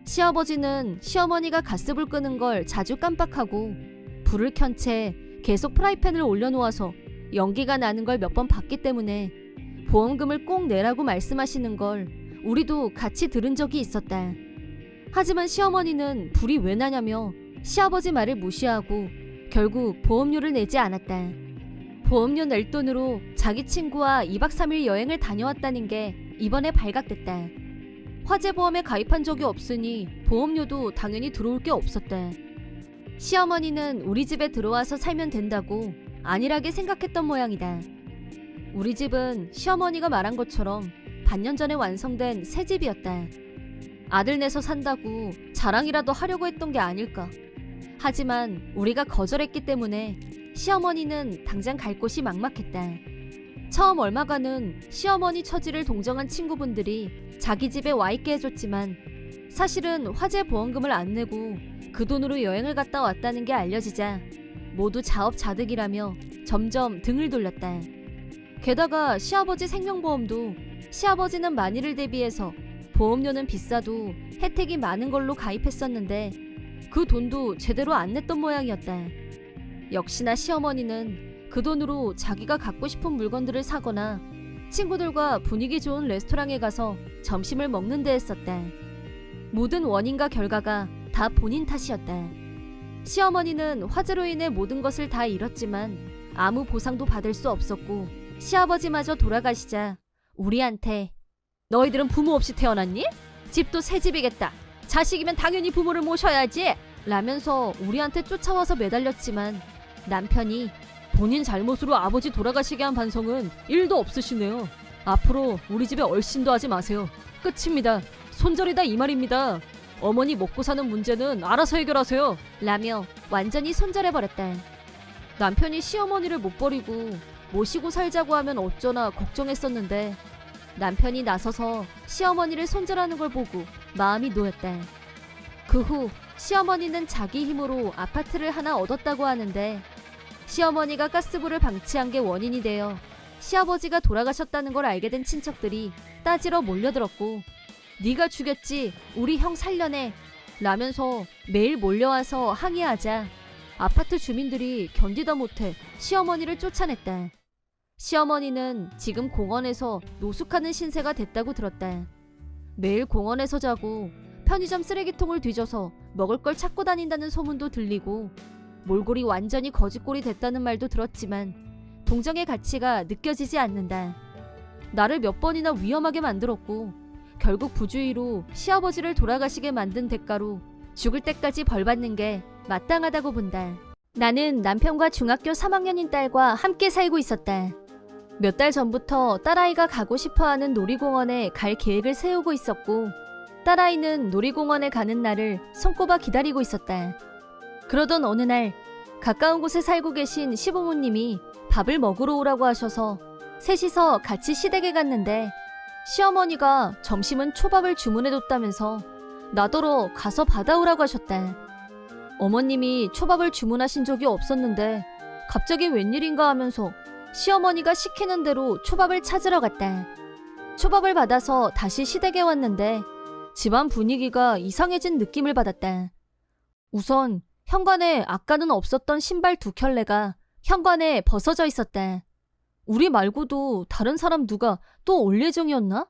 시아버지는 시어머니가 가스불 끄는 걸 자주 깜빡하고 불을 켠 채 계속 프라이팬을 올려놓아서 연기가 나는 걸 몇 번 봤기 때문에 보험금을 꼭 내라고 말씀하시는 걸 우리도 같이 들은 적이 있었다. 하지만 시어머니는 불이 왜 나냐며 시아버지 말을 무시하고 결국 보험료를 내지 않았다. 보험료 낼 돈으로 자기 친구와 2박 3일 여행을 다녀왔다는 게 이번에 발각됐다. 화재보험에 가입한 적이 없으니 보험료도 당연히 들어올 게 없었다. 시어머니는 우리 집에 들어와서 살면 된다고 안일하게 생각했던 모양이다. 우리 집은 시어머니가 말한 것처럼 반년 전에 완성된 새 집이었다. 아들 내서 산다고 자랑이라도 하려고 했던 게 아닐까. 하지만 우리가 거절했기 때문에 시어머니는 당장 갈 곳이 막막했다. 처음 얼마간은 시어머니 처지를 동정한 친구분들이 자기 집에 와 있게 해줬지만 사실은 화재 보험금을 안 내고 그 돈으로 여행을 갔다 왔다는 게 알려지자 모두 자업자득이라며 점점 등을 돌렸다. 게다가 시아버지 생명보험도 시아버지는 만일을 대비해서 보험료는 비싸도 혜택이 많은 걸로 가입했었는데 그 돈도 제대로 안 냈던 모양이었다. 역시나 시어머니는 그 돈으로 자기가 갖고 싶은 물건들을 사거나 친구들과 분위기 좋은 레스토랑에 가서 점심을 먹는 데 했었다. 모든 원인과 결과가 다 본인 탓이었다. 시어머니는 화재로 인해 모든 것을 다 잃었지만 아무 보상도 받을 수 없었고 시아버지마저 돌아가시자 우리한테 너희들은 부모 없이 태어났니? 집도 새 집이겠다. 자식이면 당연히 부모를 모셔야지. 라면서 우리한테 쫓아와서 매달렸지만 남편이 본인 잘못으로 아버지 돌아가시게 한 반성은 1도 없으시네요. 앞으로 우리 집에 얼씬도 하지 마세요. 끝입니다. 손절이다 이 말입니다. 어머니 먹고 사는 문제는 알아서 해결하세요. 라며 완전히 손절해버렸다. 남편이 시어머니를 못 버리고 모시고 살자고 하면 어쩌나 걱정했었는데 남편이 나서서 시어머니를 손절하는 걸 보고 마음이 놓였다. 그 후 시어머니는 자기 힘으로 아파트를 하나 얻었다고 하는데 시어머니가 가스불을 방치한 게 원인이 되어 시아버지가 돌아가셨다는 걸 알게 된 친척들이 따지러 몰려들었고 네가 죽였지 우리 형 살려내 라면서 매일 몰려와서 항의하자 아파트 주민들이 견디다 못해 시어머니를 쫓아냈다. 시어머니는 지금 공원에서 노숙하는 신세가 됐다고 들었다. 매일 공원에서 자고 편의점 쓰레기통을 뒤져서 먹을 걸 찾고 다닌다는 소문도 들리고 몰골이 완전히 거짓골이 됐다는 말도 들었지만 동정의 가치가 느껴지지 않는다. 나를 몇 번이나 위험하게 만들었고 결국 부주의로 시아버지를 돌아가시게 만든 대가로 죽을 때까지 벌받는 게 마땅하다고 본다. 나는 남편과 중학교 3학년인 딸과 함께 살고 있었다. 몇 달 전부터 딸아이가 가고 싶어하는 놀이공원에 갈 계획을 세우고 있었고 딸아이는 놀이공원에 가는 날을 손꼽아 기다리고 있었다. 그러던 어느 날 가까운 곳에 살고 계신 시부모님이 밥을 먹으러 오라고 하셔서 셋이서 같이 시댁에 갔는데 시어머니가 점심은 초밥을 주문해뒀다면서 나더러 가서 받아오라고 하셨다. 어머님이 초밥을 주문하신 적이 없었는데 갑자기 웬일인가 하면서 시어머니가 시키는 대로 초밥을 찾으러 갔다. 초밥을 받아서 다시 시댁에 왔는데 집안 분위기가 이상해진 느낌을 받았다. 우선 현관에 아까는 없었던 신발 2켤레가 현관에 벗어져 있었다. 우리 말고도 다른 사람 누가 또 올 예정이었나?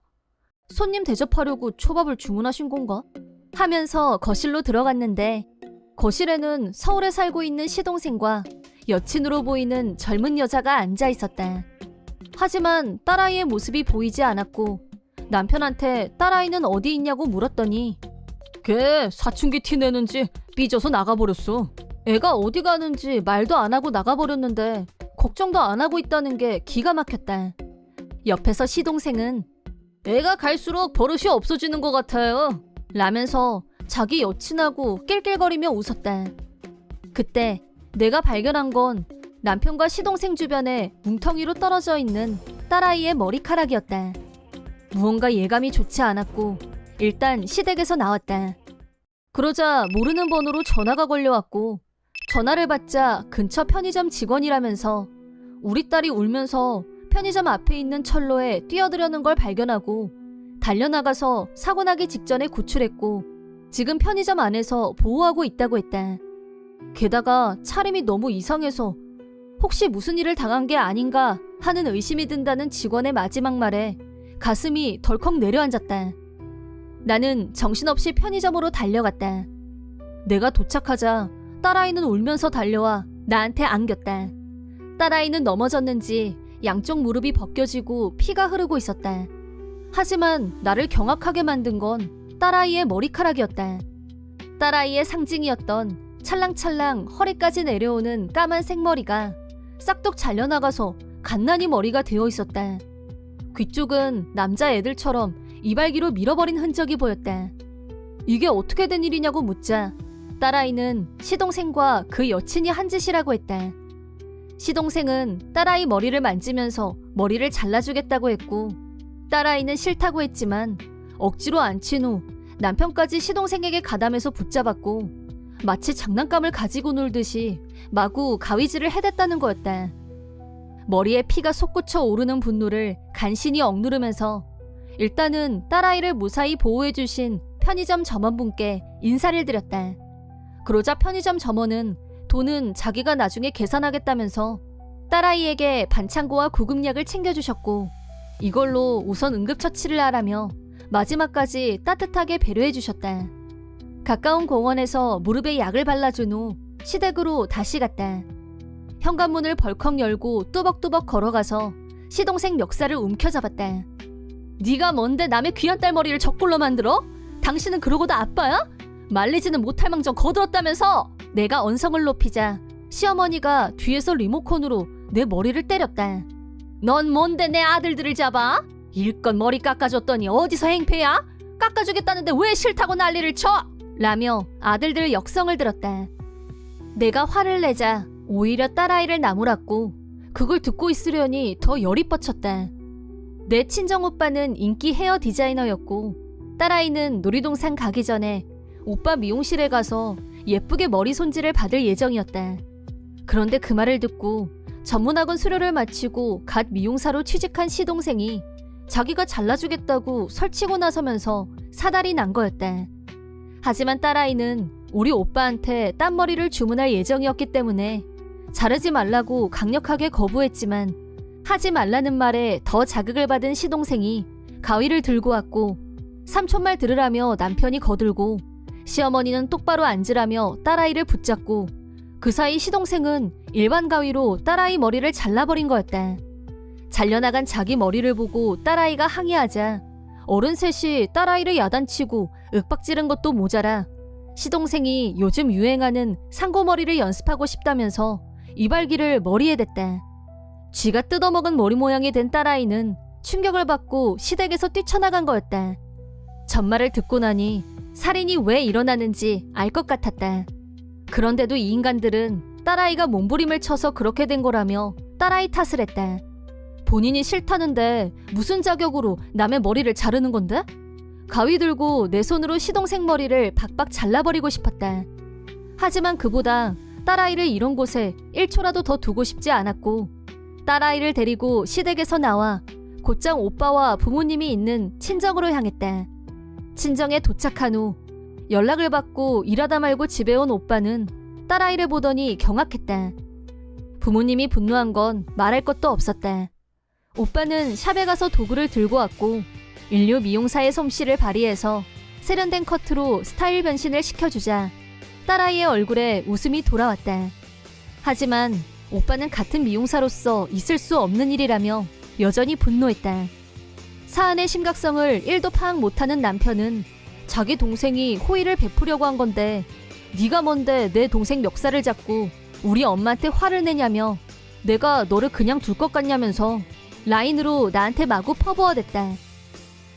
손님 대접하려고 초밥을 주문하신 건가? 하면서 거실로 들어갔는데 거실에는 서울에 살고 있는 시동생과 여친으로 보이는 젊은 여자가 앉아 있었다. 하지만 딸아이의 모습이 보이지 않았고 남편한테 딸아이는 어디 있냐고 물었더니 걔 사춘기 티 내는지 삐져서 나가버렸어. 애가 어디 가는지 말도 안 하고 나가버렸는데 걱정도 안 하고 있다는 게 기가 막혔다. 옆에서 시동생은 애가 갈수록 버릇이 없어지는 것 같아요 라면서 자기 여친하고 낄낄거리며 웃었다. 그때 내가 발견한 건 남편과 시동생 주변에 뭉텅이로 떨어져 있는 딸아이의 머리카락이었다. 무언가 예감이 좋지 않았고 일단 시댁에서 나왔다. 그러자 모르는 번호로 전화가 걸려왔고 전화를 받자 근처 편의점 직원이라면서 우리 딸이 울면서 편의점 앞에 있는 철로에 뛰어들려는 걸 발견하고 달려나가서 사고 나기 직전에 구출했고 지금 편의점 안에서 보호하고 있다고 했다. 게다가 차림이 너무 이상해서 혹시 무슨 일을 당한 게 아닌가 하는 의심이 든다는 직원의 마지막 말에 가슴이 덜컥 내려앉았다. 나는 정신없이 편의점으로 달려갔다. 내가 도착하자 딸아이는 울면서 달려와 나한테 안겼다. 딸아이는 넘어졌는지 양쪽 무릎이 벗겨지고 피가 흐르고 있었다. 하지만 나를 경악하게 만든 건 딸아이의 머리카락이었다. 딸아이의 상징이었던 찰랑찰랑 허리까지 내려오는 까만 생머리가 싹둑 잘려나가서 갓난이 머리가 되어 있었다. 귀 쪽은 남자애들처럼 이발기로 밀어버린 흔적이 보였다. 이게 어떻게 된 일이냐고 묻자 딸아이는 시동생과 그 여친이 한 짓이라고 했다. 시동생은 딸아이 머리를 만지면서 머리를 잘라주겠다고 했고 딸아이는 싫다고 했지만 억지로 앉힌 후 남편까지 시동생에게 가담해서 붙잡았고 마치 장난감을 가지고 놀듯이 마구 가위질을 해댔다는 거였다. 머리에 피가 솟구쳐 오르는 분노를 간신히 억누르면서 일단은 딸아이를 무사히 보호해주신 편의점 점원분께 인사를 드렸다. 그러자 편의점 점원은 돈은 자기가 나중에 계산하겠다면서 딸아이에게 반창고와 구급약을 챙겨주셨고 이걸로 우선 응급처치를 하라며 마지막까지 따뜻하게 배려해주셨다. 가까운 공원에서 무릎에 약을 발라준 후 시댁으로 다시 갔다. 현관문을 벌컥 열고 뚜벅뚜벅 걸어가서 시동생 멱살을 움켜잡았다. 네가 뭔데 남의 귀한 딸 머리를 저꼴로 만들어? 당신은 그러고도 아빠야? 말리지는 못할 망정 거들었다면서! 내가 언성을 높이자 시어머니가 뒤에서 리모컨으로 내 머리를 때렸다. 넌 뭔데 내 아들들을 잡아? 일껏 머리 깎아줬더니 어디서 행패야? 깎아주겠다는데 왜 싫다고 난리를 쳐? 라며 아들들 역성을 들었다. 내가 화를 내자 오히려 딸아이를 나무랐고 그걸 듣고 있으려니 더 열이 뻗쳤다. 내 친정오빠는 인기 헤어 디자이너였고 딸아이는 놀이동산 가기 전에 오빠 미용실에 가서 예쁘게 머리 손질을 받을 예정이었다. 그런데 그 말을 듣고 전문학원 수료를 마치고 갓 미용사로 취직한 시동생이 자기가 잘라주겠다고 설치고 나서면서 사달이 난 거였다. 하지만 딸아이는 우리 오빠한테 딴머리를 주문할 예정이었기 때문에 자르지 말라고 강력하게 거부했지만 하지 말라는 말에 더 자극을 받은 시동생이 가위를 들고 왔고 삼촌말 들으라며 남편이 거들고 시어머니는 똑바로 앉으라며 딸아이를 붙잡고 그 사이 시동생은 일반 가위로 딸아이 머리를 잘라버린 거였다. 잘려나간 자기 머리를 보고 딸아이가 항의하자 어른 셋이 딸아이를 야단치고 윽박지른 것도 모자라 시동생이 요즘 유행하는 상고머리를 연습하고 싶다면서 이발기를 머리에 댔다. 쥐가 뜯어먹은 머리 모양이 된 딸아이는 충격을 받고 시댁에서 뛰쳐나간 거였다. 전말을 듣고 나니 살인이 왜 일어나는지 알 것 같았다. 그런데도 이 인간들은 딸아이가 몸부림을 쳐서 그렇게 된 거라며 딸아이 탓을 했다. 본인이 싫다는데 무슨 자격으로 남의 머리를 자르는 건데? 가위 들고 내 손으로 시동생 머리를 박박 잘라버리고 싶었다. 하지만 그보다 딸아이를 이런 곳에 1초라도 더 두고 싶지 않았고 딸아이를 데리고 시댁에서 나와 곧장 오빠와 부모님이 있는 친정으로 향했다. 친정에 도착한 후 연락을 받고 일하다 말고 집에 온 오빠는 딸아이를 보더니 경악했다. 부모님이 분노한 건 말할 것도 없었다. 오빠는 샵에 가서 도구를 들고 왔고 인류 미용사의 솜씨를 발휘해서 세련된 커트로 스타일 변신을 시켜주자 딸아이의 얼굴에 웃음이 돌아왔다. 하지만 오빠는 같은 미용사로서 있을 수 없는 일이라며 여전히 분노했다. 사안의 심각성을 1도 파악 못하는 남편은 자기 동생이 호의를 베푸려고 한 건데 네가 뭔데 내 동생 멱살을 잡고 우리 엄마한테 화를 내냐며 내가 너를 그냥 둘 것 같냐면서 라인으로 나한테 마구 퍼부어댔다.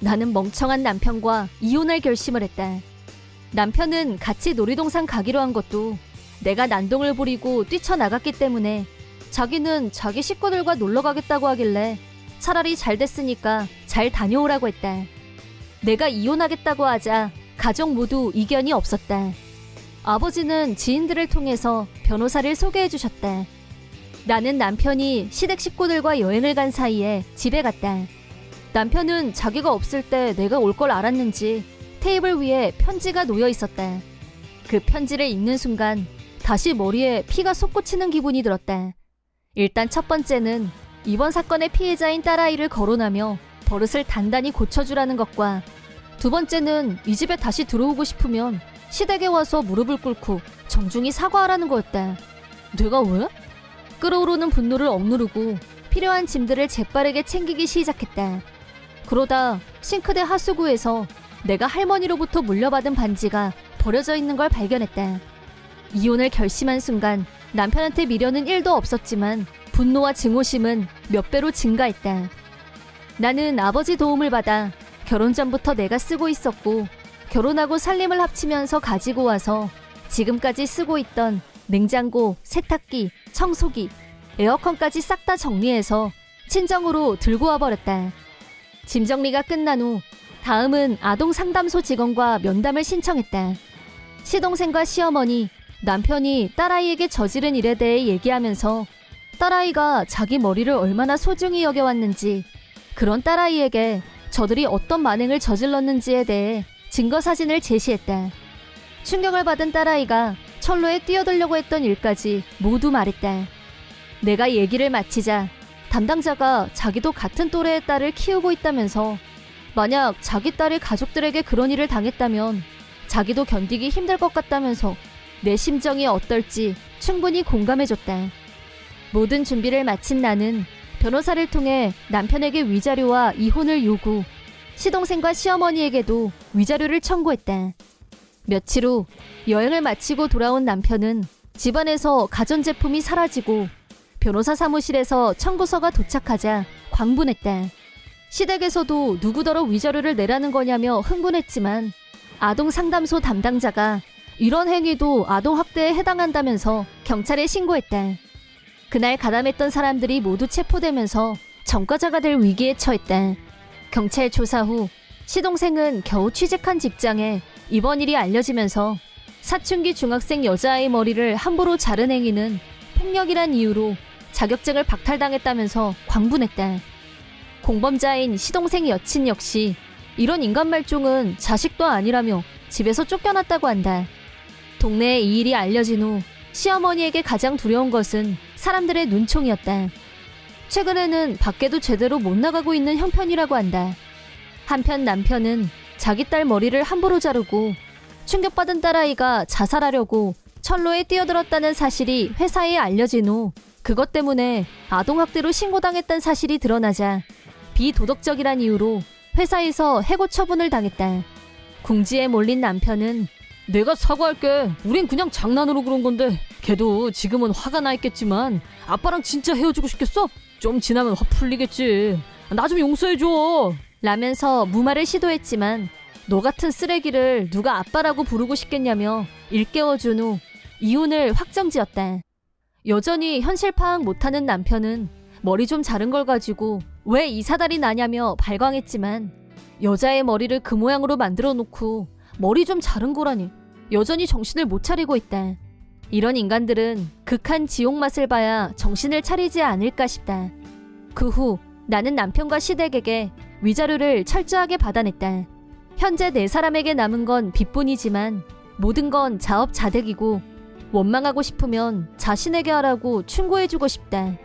나는 멍청한 남편과 이혼할 결심을 했다. 남편은 같이 놀이동산 가기로 한 것도 내가 난동을 부리고 뛰쳐나갔기 때문에 자기는 자기 식구들과 놀러 가겠다고 하길래 차라리 잘 됐으니까 잘 다녀오라고 했다. 내가 이혼하겠다고 하자 가족 모두 이견이 없었다. 아버지는 지인들을 통해서 변호사를 소개해 주셨다. 나는 남편이 시댁 식구들과 여행을 간 사이에 집에 갔다. 남편은 자기가 없을 때 내가 올 걸 알았는지 테이블 위에 편지가 놓여 있었다. 그 편지를 읽는 순간 다시 머리에 피가 솟구치는 기분이 들었다. 일단 첫 번째는 이번 사건의 피해자인 딸아이를 거론하며 버릇을 단단히 고쳐주라는 것과 두 번째는 이 집에 다시 들어오고 싶으면 시댁에 와서 무릎을 꿇고 정중히 사과하라는 거였다. 내가 왜? 끓어오르는 분노를 억누르고 필요한 짐들을 재빠르게 챙기기 시작했다. 그러다 싱크대 하수구에서 내가 할머니로부터 물려받은 반지가 버려져 있는 걸 발견했다. 이혼을 결심한 순간 남편한테 미련은 1도 없었지만 분노와 증오심은 몇 배로 증가했다. 나는 아버지 도움을 받아 결혼 전부터 내가 쓰고 있었고 결혼하고 살림을 합치면서 가지고 와서 지금까지 쓰고 있던 냉장고, 세탁기, 청소기, 에어컨까지 싹 다 정리해서 친정으로 들고 와버렸다. 짐 정리가 끝난 후 다음은 아동 상담소 직원과 면담을 신청했다. 시동생과 시어머니, 남편이 딸아이에게 저지른 일에 대해 얘기하면서 딸아이가 자기 머리를 얼마나 소중히 여겨왔는지, 그런 딸아이에게 저들이 어떤 만행을 저질렀는지에 대해 증거 사진을 제시했다. 충격을 받은 딸아이가 철로에 뛰어들려고 했던 일까지 모두 말했다. 내가 얘기를 마치자 담당자가 자기도 같은 또래의 딸을 키우고 있다면서 만약 자기 딸이 가족들에게 그런 일을 당했다면 자기도 견디기 힘들 것 같다면서 내 심정이 어떨지 충분히 공감해줬다. 모든 준비를 마친 나는 변호사를 통해 남편에게 위자료와 이혼을 요구, 시동생과 시어머니에게도 위자료를 청구했다. 며칠 후 여행을 마치고 돌아온 남편은 집안에서 가전제품이 사라지고 변호사 사무실에서 청구서가 도착하자 광분했다. 시댁에서도 누구더러 위자료를 내라는 거냐며 흥분했지만 아동 상담소 담당자가 이런 행위도 아동학대에 해당한다면서 경찰에 신고했다. 그날 가담했던 사람들이 모두 체포되면서 전과자가 될 위기에 처했다. 경찰 조사 후 시동생은 겨우 취직한 직장에 이번 일이 알려지면서 사춘기 중학생 여자아이 머리를 함부로 자른 행위는 폭력이란 이유로 자격증을 박탈당했다면서 광분했다. 공범자인 시동생 여친 역시 이런 인간 말종은 자식도 아니라며 집에서 쫓겨났다고 한다. 동네에 이 일이 알려진 후 시어머니에게 가장 두려운 것은 사람들의 눈총이었다. 최근에는 밖에도 제대로 못 나가고 있는 형편이라고 한다. 한편 남편은 자기 딸 머리를 함부로 자르고 충격받은 딸아이가 자살하려고 철로에 뛰어들었다는 사실이 회사에 알려진 후 그것 때문에 아동학대로 신고당했다는 사실이 드러나자 비도덕적이란 이유로 회사에서 해고 처분을 당했다. 궁지에 몰린 남편은 내가 사과할게. 우린 그냥 장난으로 그런 건데 걔도 지금은 화가 나 있겠지만 아빠랑 진짜 헤어지고 싶겠어? 좀 지나면 화 풀리겠지. 나 좀 용서해줘. 라면서 무마를 시도했지만 너 같은 쓰레기를 누가 아빠라고 부르고 싶겠냐며 일깨워준 후 이혼을 확정지었다. 여전히 현실 파악 못하는 남편은 머리 좀 자른 걸 가지고 왜 이사달이 나냐며 발광했지만 여자의 머리를 그 모양으로 만들어 놓고 머리 좀 자른 거라니 여전히 정신을 못 차리고 있다. 이런 인간들은 극한 지옥 맛을 봐야 정신을 차리지 않을까 싶다. 그 후 나는 남편과 시댁에게 위자료를 철저하게 받아냈다. 현재 네 사람에게 남은 건 빚뿐이지만 모든 건 자업자득이고 원망하고 싶으면 자신에게 하라고 충고해주고 싶다.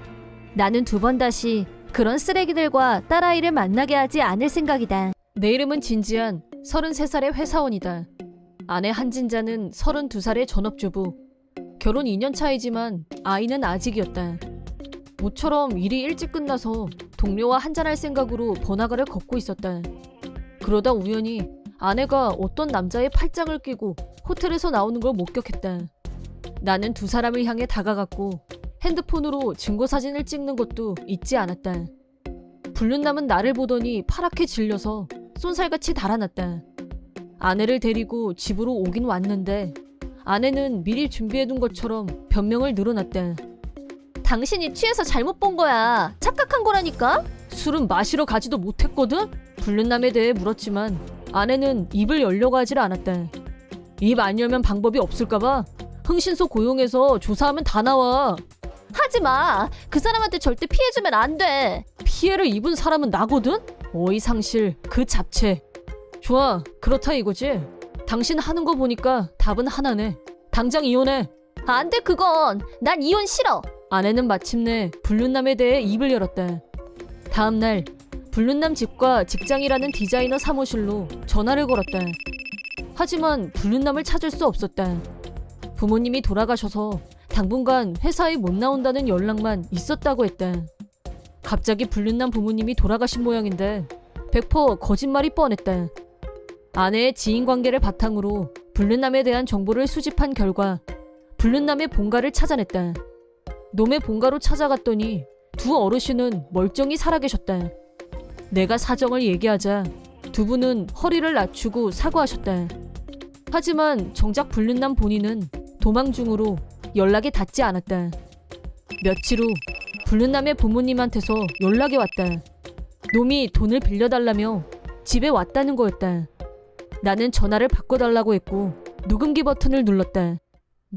나는 두 번 다시 그런 쓰레기들과 딸아이를 만나게 하지 않을 생각이다. 내 이름은 진지한 33살의 회사원이다. 아내 한진자는 32살의 전업주부. 결혼 2년 차이지만 아이는 아직이었다. 모처럼 일이 일찍 끝나서 동료와 한잔할 생각으로 번화가를 걷고 있었다. 그러다 우연히 아내가 어떤 남자의 팔짱을 끼고 호텔에서 나오는 걸 목격했다. 나는 두 사람을 향해 다가갔고 핸드폰으로 증거사진을 찍는 것도 잊지 않았다. 불륜남은 나를 보더니 파랗게 질려서 쏜살같이 달아났다. 아내를 데리고 집으로 오긴 왔는데 아내는 미리 준비해둔 것처럼 변명을 늘어놨다. 당신이 취해서 잘못 본 거야. 착각한 거라니까? 술은 마시러 가지도 못했거든? 불륜남에 대해 물었지만 아내는 입을 열려고 하질 않았다. 입 안 열면 방법이 없을까봐 흥신소 고용해서 조사하면 다 나와. 하지 마. 그 사람한테 절대 피해주면 안 돼. 피해를 입은 사람은 나거든? 어이상실 그 잡채. 좋아, 그렇다 이거지? 당신 하는 거 보니까 답은 하나네. 당장 이혼해. 안 돼, 그건. 난 이혼 싫어. 아내는 마침내 불륜남에 대해 입을 열었다. 다음 날 불륜남 집과 직장이라는 디자이너 사무실로 전화를 걸었다. 하지만 불륜남을 찾을 수 없었다. 부모님이 돌아가셔서 당분간 회사에 못 나온다는 연락만 있었다고 했다. 갑자기 불륜남 부모님이 돌아가신 모양인데 100% 거짓말이 뻔했다. 아내의 지인관계를 바탕으로 불륜남에 대한 정보를 수집한 결과 불륜남의 본가를 찾아냈다. 놈의 본가로 찾아갔더니 두 어르신은 멀쩡히 살아계셨다. 내가 사정을 얘기하자 두 분은 허리를 낮추고 사과하셨다. 하지만 정작 불륜남 본인은 도망 중으로 연락이 닿지 않았다. 며칠 후 불륜남의 부모님한테서 연락이 왔다. 놈이 돈을 빌려달라며 집에 왔다는 거였다. 나는 전화를 바꿔달라고 했고 녹음기 버튼을 눌렀다.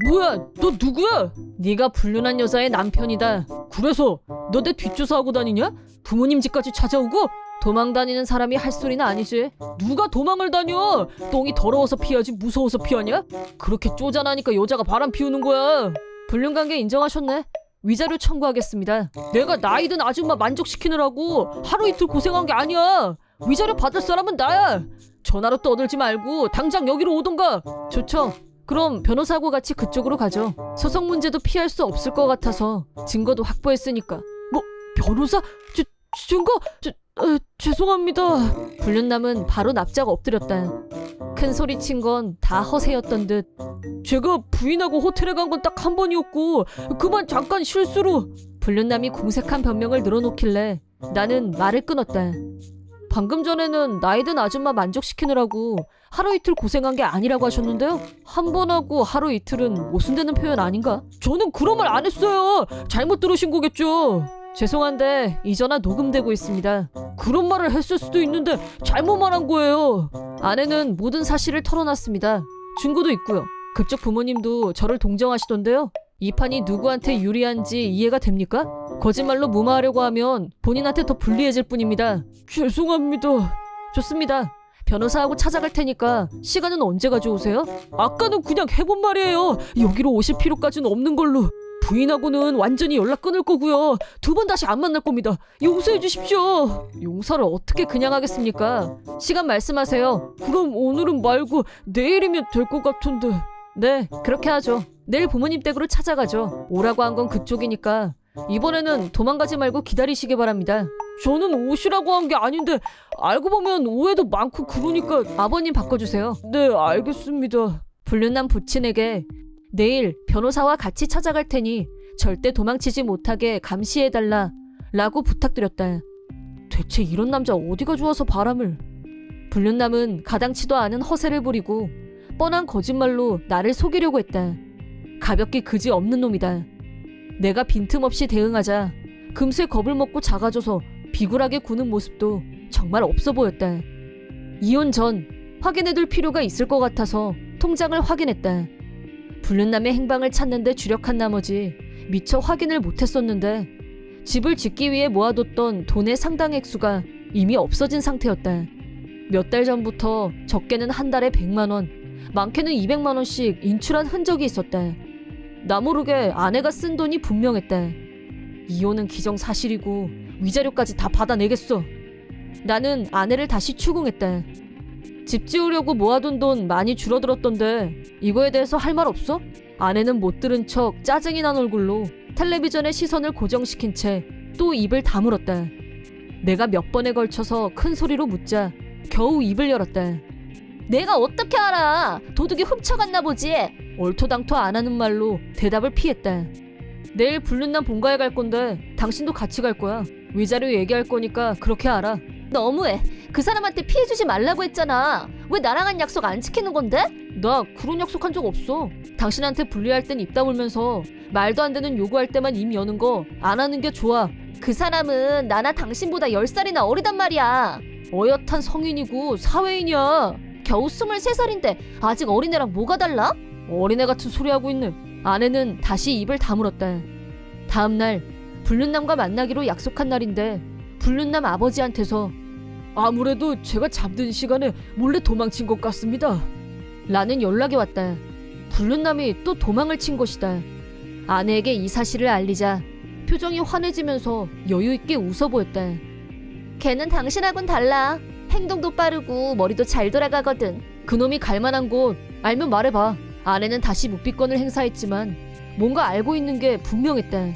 뭐야, 너 누구야? 네가 불륜한 여자의 남편이다. 그래서 너 내 뒷조사하고 다니냐? 부모님 집까지 찾아오고? 도망 다니는 사람이 할 소리는 아니지. 누가 도망을 다녀? 똥이 더러워서 피하지 무서워서 피하냐? 그렇게 쪼잔하니까 여자가 바람 피우는 거야. 불륜관계 인정하셨네. 위자료 청구하겠습니다. 내가 나이든 아줌마 만족시키느라고 하루 이틀 고생한 게 아니야. 위자료 받을 사람은 나야. 전화로 떠들지 말고 당장 여기로 오던가. 좋죠. 그럼 변호사하고 같이 그쪽으로 가죠. 소송 문제도 피할 수 없을 것 같아서 증거도 확보했으니까. 뭐 변호사? 증거? 죄송합니다. 불륜남은 바로 납작 엎드렸다. 큰 소리 친 건 다 허세였던 듯. 제가 부인하고 호텔에 간 건 딱 한 번이었고 그만 잠깐 실수로. 불륜남이 궁색한 변명을 늘어놓길래 나는 말을 끊었다. 방금 전에는 나이든 아줌마 만족시키느라고 하루 이틀 고생한 게 아니라고 하셨는데요. 한 번 하고 하루 이틀은 모순되는 표현 아닌가? 저는 그런 말 안 했어요. 잘못 들으신 거겠죠. 죄송한데 이 전화 녹음되고 있습니다. 그런 말을 했을 수도 있는데 잘못 말한 거예요. 아내는 모든 사실을 털어놨습니다. 증거도 있고요. 그쪽 부모님도 저를 동정하시던데요. 이 판이 누구한테 유리한지 이해가 됩니까? 거짓말로 무마하려고 하면 본인한테 더 불리해질 뿐입니다. 죄송합니다. 좋습니다. 변호사하고 찾아갈 테니까 시간은 언제 가져오세요? 아까는 그냥 해본 말이에요. 여기로 오실 필요까지는 없는 걸로. 부인하고는 완전히 연락 끊을 거고요. 두 번 다시 안 만날 겁니다. 용서해 주십시오. 용서를 어떻게 그냥 하겠습니까? 시간 말씀하세요. 그럼 오늘은 말고 내일이면 될 것 같은데. 네, 그렇게 하죠. 내일 부모님 댁으로 찾아가죠. 오라고 한 건 그쪽이니까 이번에는 도망가지 말고 기다리시기 바랍니다. 저는 오시라고 한 게 아닌데 알고 보면 오해도 많고 그러니까. 아버님 바꿔주세요. 네, 알겠습니다. 불륜남 부친에게 내일 변호사와 같이 찾아갈 테니 절대 도망치지 못하게 감시해달라 라고 부탁드렸다. 대체 이런 남자 어디가 좋아서 바람을. 불륜남은 가당치도 않은 허세를 부리고 뻔한 거짓말로 나를 속이려고 했다. 가볍게 그지없는 놈이다. 내가 빈틈없이 대응하자 금세 겁을 먹고 작아져서 비굴하게 구는 모습도 정말 없어 보였다. 이혼 전 확인해둘 필요가 있을 것 같아서 통장을 확인했다. 불륜남의 행방을 찾는데 주력한 나머지 미처 확인을 못했었는데 집을 짓기 위해 모아뒀던 돈의 상당 액수가 이미 없어진 상태였다. 몇 달 전부터 적게는 한 달에 100만 원, 많게는 200만 원씩 인출한 흔적이 있었다. 나 모르게 아내가 쓴 돈이 분명했다. 이혼은 기정사실이고 위자료까지 다 받아내겠어. 나는 아내를 다시 추궁했다. 집 지으려고 모아둔 돈 많이 줄어들었던데 이거에 대해서 할 말 없어? 아내는 못 들은 척 짜증이 난 얼굴로 텔레비전에 시선을 고정시킨 채 또 입을 다물었다. 내가 몇 번에 걸쳐서 큰 소리로 묻자 겨우 입을 열었다. 내가 어떻게 알아? 도둑이 훔쳐갔나 보지. 얼토당토 안 하는 말로 대답을 피했다. 내일 불륜남 본가에 갈 건데 당신도 같이 갈 거야. 위자료 얘기할 거니까 그렇게 알아. 너무해. 그 사람한테 피해주지 말라고 했잖아. 왜 나랑 한 약속 안 지키는 건데? 나 그런 약속한 적 없어. 당신한테 불리할 땐 입 다물면서 말도 안 되는 요구할 때만 입 여는 거 안 하는 게 좋아. 그 사람은 나나 당신보다 10살이나 어리단 말이야. 어엿한 성인이고 사회인이야. 겨우 23살인데 아직 어린애랑 뭐가 달라? 어린애 같은 소리 하고 있네. 아내는 다시 입을 다물었다. 다음날 불륜남과 만나기로 약속한 날인데 불륜남 아버지한테서 아무래도 제가 잠든 시간에 몰래 도망친 것 같습니다. 라는 연락이 왔다. 불륜남이 또 도망을 친 것이다. 아내에게 이 사실을 알리자 표정이 환해지면서 여유있게 웃어 보였다. 걔는 당신하고는 달라. 행동도 빠르고 머리도 잘 돌아가거든. 그놈이 갈 만한 곳 알면 말해봐. 아내는 다시 묵비권을 행사했지만 뭔가 알고 있는 게 분명했다.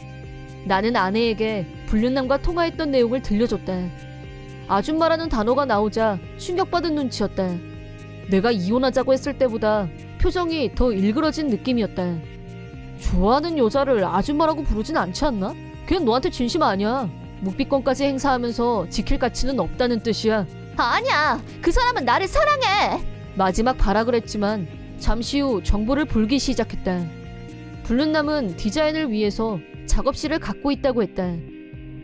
나는 아내에게 불륜남과 통화했던 내용을 들려줬다. 아줌마라는 단어가 나오자 충격받은 눈치였다. 내가 이혼하자고 했을 때보다 표정이 더 일그러진 느낌이었다. 좋아하는 여자를 아줌마라고 부르진 않지 않나? 그냥 너한테 진심 아니야. 묵비권까지 행사하면서 지킬 가치는 없다는 뜻이야. 아니야. 그 사람은 나를 사랑해. 마지막 발악을 했지만 잠시 후 정보를 불기 시작했다. 불륜남은 디자인을 위해서 작업실을 갖고 있다고 했다.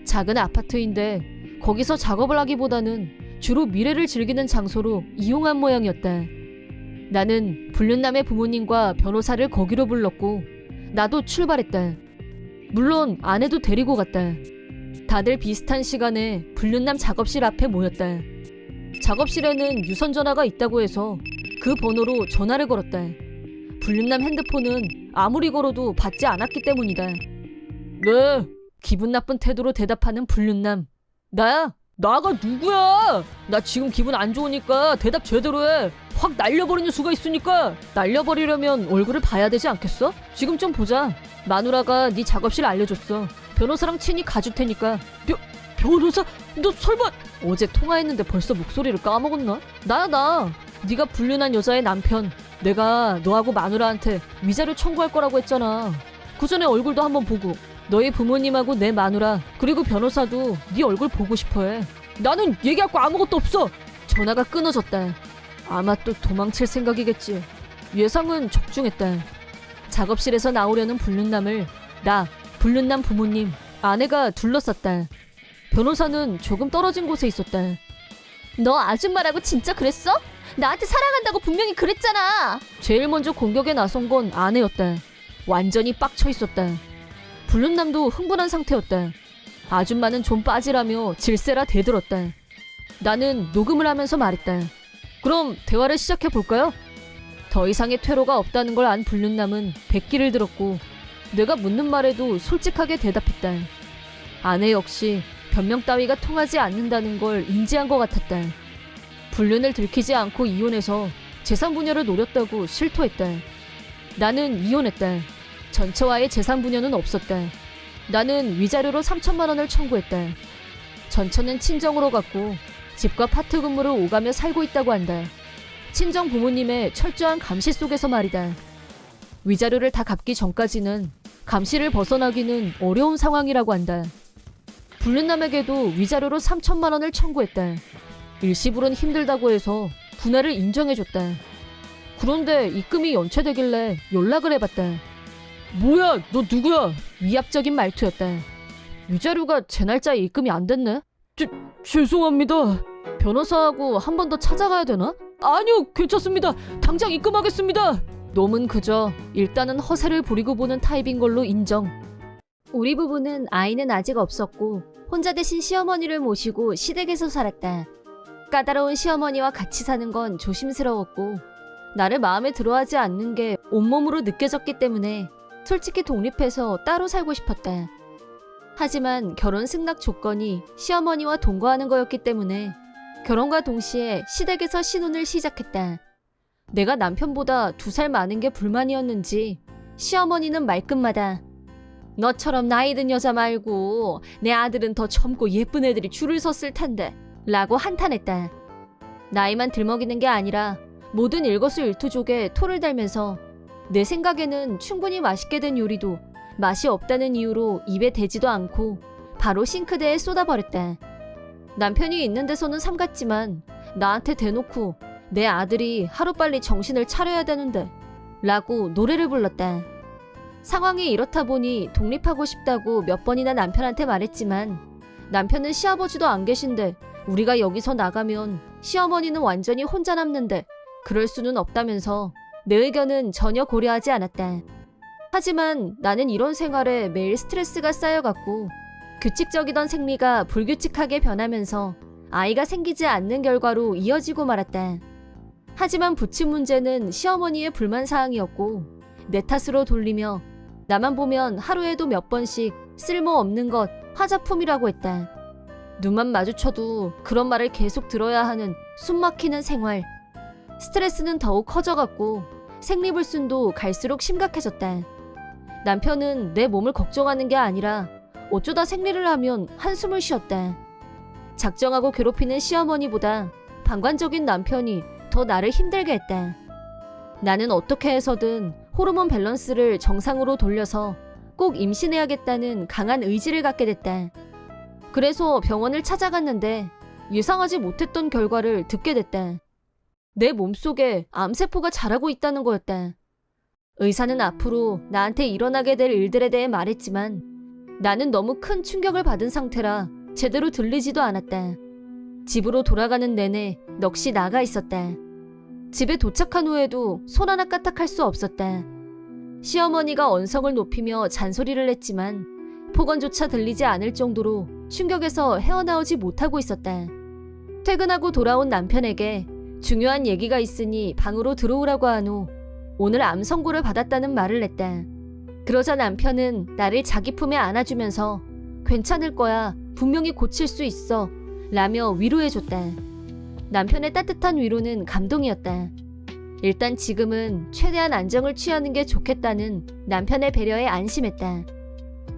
작은 아파트인데 거기서 작업을 하기보다는 주로 미래를 즐기는 장소로 이용한 모양이었다. 나는 불륜남의 부모님과 변호사를 거기로 불렀고 나도 출발했다. 물론 아내도 데리고 갔다. 다들 비슷한 시간에 불륜남 작업실 앞에 모였다. 작업실에는 유선 전화가 있다고 해서 그 번호로 전화를 걸었다. 불륜남 핸드폰은 아무리 걸어도 받지 않았기 때문이다. 네. 기분 나쁜 태도로 대답하는 불륜남. 나야? 나가 누구야? 나 지금 기분 안 좋으니까 대답 제대로 해. 확 날려버리는 수가 있으니까. 날려버리려면 얼굴을 봐야 되지 않겠어? 지금 좀 보자. 마누라가 네 작업실 알려줬어. 변호사랑 친히 가줄 테니까. 변호사? 너 설마 어제 통화했는데 벌써 목소리를 까먹었나? 나야 나. 네가 불륜한 여자의 남편. 내가 너하고 마누라한테 위자료 청구할 거라고 했잖아. 그 전에 얼굴도 한번 보고. 너희 부모님하고 내 마누라 그리고 변호사도 네 얼굴 보고 싶어해. 나는 얘기할 거 아무것도 없어. 전화가 끊어졌다. 아마 또 도망칠 생각이겠지. 예상은 적중했다. 작업실에서 나오려는 불륜남을 나, 불륜남 부모님, 아내가 둘러쌌다. 변호사는 조금 떨어진 곳에 있었다. 너 아줌마라고 진짜 그랬어? 나한테 사랑한다고 분명히 그랬잖아. 제일 먼저 공격에 나선 건 아내였다. 완전히 빡쳐 있었다. 불륜남도 흥분한 상태였다. 아줌마는 좀 빠지라며 질세라 대들었다. 나는 녹음을 하면서 말했다. 그럼 대화를 시작해 볼까요? 더 이상의 퇴로가 없다는 걸 안 불륜남은 백기를 들었고 내가 묻는 말에도 솔직하게 대답했다. 아내 역시 변명 따위가 통하지 않는다는 걸 인지한 것 같았다. 불륜을 들키지 않고 이혼해서 재산 분여를 노렸다고 실토했다. 나는 이혼했다. 전처와의 재산 분여는 없었다. 나는 위자료로 3천만 원을 청구했다. 전처는 친정으로 갔고 집과 파트 근무를 오가며 살고 있다고 한다. 친정 부모님의 철저한 감시 속에서 말이다. 위자료를 다 갚기 전까지는 감시를 벗어나기는 어려운 상황이라고 한다. 불륜남에게도 위자료로 3천만 원을 청구했다. 일시불은 힘들다고 해서 분할을 인정해줬다. 그런데 입금이 연체되길래 연락을 해봤다. 뭐야, 너 누구야? 위압적인 말투였다. 위자료가 제 날짜에 입금이 안 됐네. 죄송합니다. 변호사하고 한 번 더 찾아가야 되나? 아니요, 괜찮습니다. 당장 입금하겠습니다. 놈은 그저 일단은 허세를 부리고 보는 타입인 걸로 인정. 우리 부부는 아이는 아직 없었고 혼자 대신 시어머니를 모시고 시댁에서 살았다. 까다로운 시어머니와 같이 사는 건 조심스러웠고 나를 마음에 들어하지 않는 게 온몸으로 느껴졌기 때문에 솔직히 독립해서 따로 살고 싶었다. 하지만 결혼 승낙 조건이 시어머니와 동거하는 거였기 때문에 결혼과 동시에 시댁에서 신혼을 시작했다. 내가 남편보다 2살 많은 게 불만이었는지 시어머니는 말끝마다 너처럼 나이 든 여자 말고 내 아들은 더 젊고 예쁜 애들이 줄을 섰을 텐데 라고 한탄했다. 나이만 들먹이는 게 아니라 모든 일거수일투족에 토를 달면서 내 생각에는 충분히 맛있게 된 요리도 맛이 없다는 이유로 입에 대지도 않고 바로 싱크대에 쏟아버렸다. 남편이 있는 데서는 삼갔지만 나한테 대놓고 내 아들이 하루빨리 정신을 차려야 되는데 라고 노래를 불렀다. 상황이 이렇다 보니 독립하고 싶다고 몇 번이나 남편한테 말했지만 남편은 시아버지도 안 계신데 우리가 여기서 나가면 시어머니는 완전히 혼자 남는데 그럴 수는 없다면서 내 의견은 전혀 고려하지 않았다. 하지만 나는 이런 생활에 매일 스트레스가 쌓여갔고 규칙적이던 생리가 불규칙하게 변하면서 아이가 생기지 않는 결과로 이어지고 말았다. 하지만 부친 문제는 시어머니의 불만사항이었고 내 탓으로 돌리며 나만 보면 하루에도 몇 번씩 쓸모없는 것, 화자품이라고 했다. 눈만 마주쳐도 그런 말을 계속 들어야 하는 숨막히는 생활. 스트레스는 더욱 커져갔고 생리불순도 갈수록 심각해졌다. 남편은 내 몸을 걱정하는 게 아니라 어쩌다 생리를 하면 한숨을 쉬었다. 작정하고 괴롭히는 시어머니보다 방관적인 남편이 더 나를 힘들게 했다. 나는 어떻게 해서든 호르몬 밸런스를 정상으로 돌려서 꼭 임신해야겠다는 강한 의지를 갖게 됐다. 그래서 병원을 찾아갔는데 예상하지 못했던 결과를 듣게 됐다. 내 몸속에 암세포가 자라고 있다는 거였다. 의사는 앞으로 나한테 일어나게 될 일들에 대해 말했지만 나는 너무 큰 충격을 받은 상태라 제대로 들리지도 않았다. 집으로 돌아가는 내내 넋이 나가 있었다. 집에 도착한 후에도 손 하나 까딱할 수 없었다. 시어머니가 언성을 높이며 잔소리를 했지만 폭언조차 들리지 않을 정도로 충격에서 헤어나오지 못하고 있었다. 퇴근하고 돌아온 남편에게 중요한 얘기가 있으니 방으로 들어오라고 한 후 오늘 암 선고를 받았다는 말을 했다. 그러자 남편은 나를 자기 품에 안아주면서 괜찮을 거야, 분명히 고칠 수 있어 라며 위로해줬다. 남편의 따뜻한 위로는 감동이었다. 일단 지금은 최대한 안정을 취하는 게 좋겠다는 남편의 배려에 안심했다.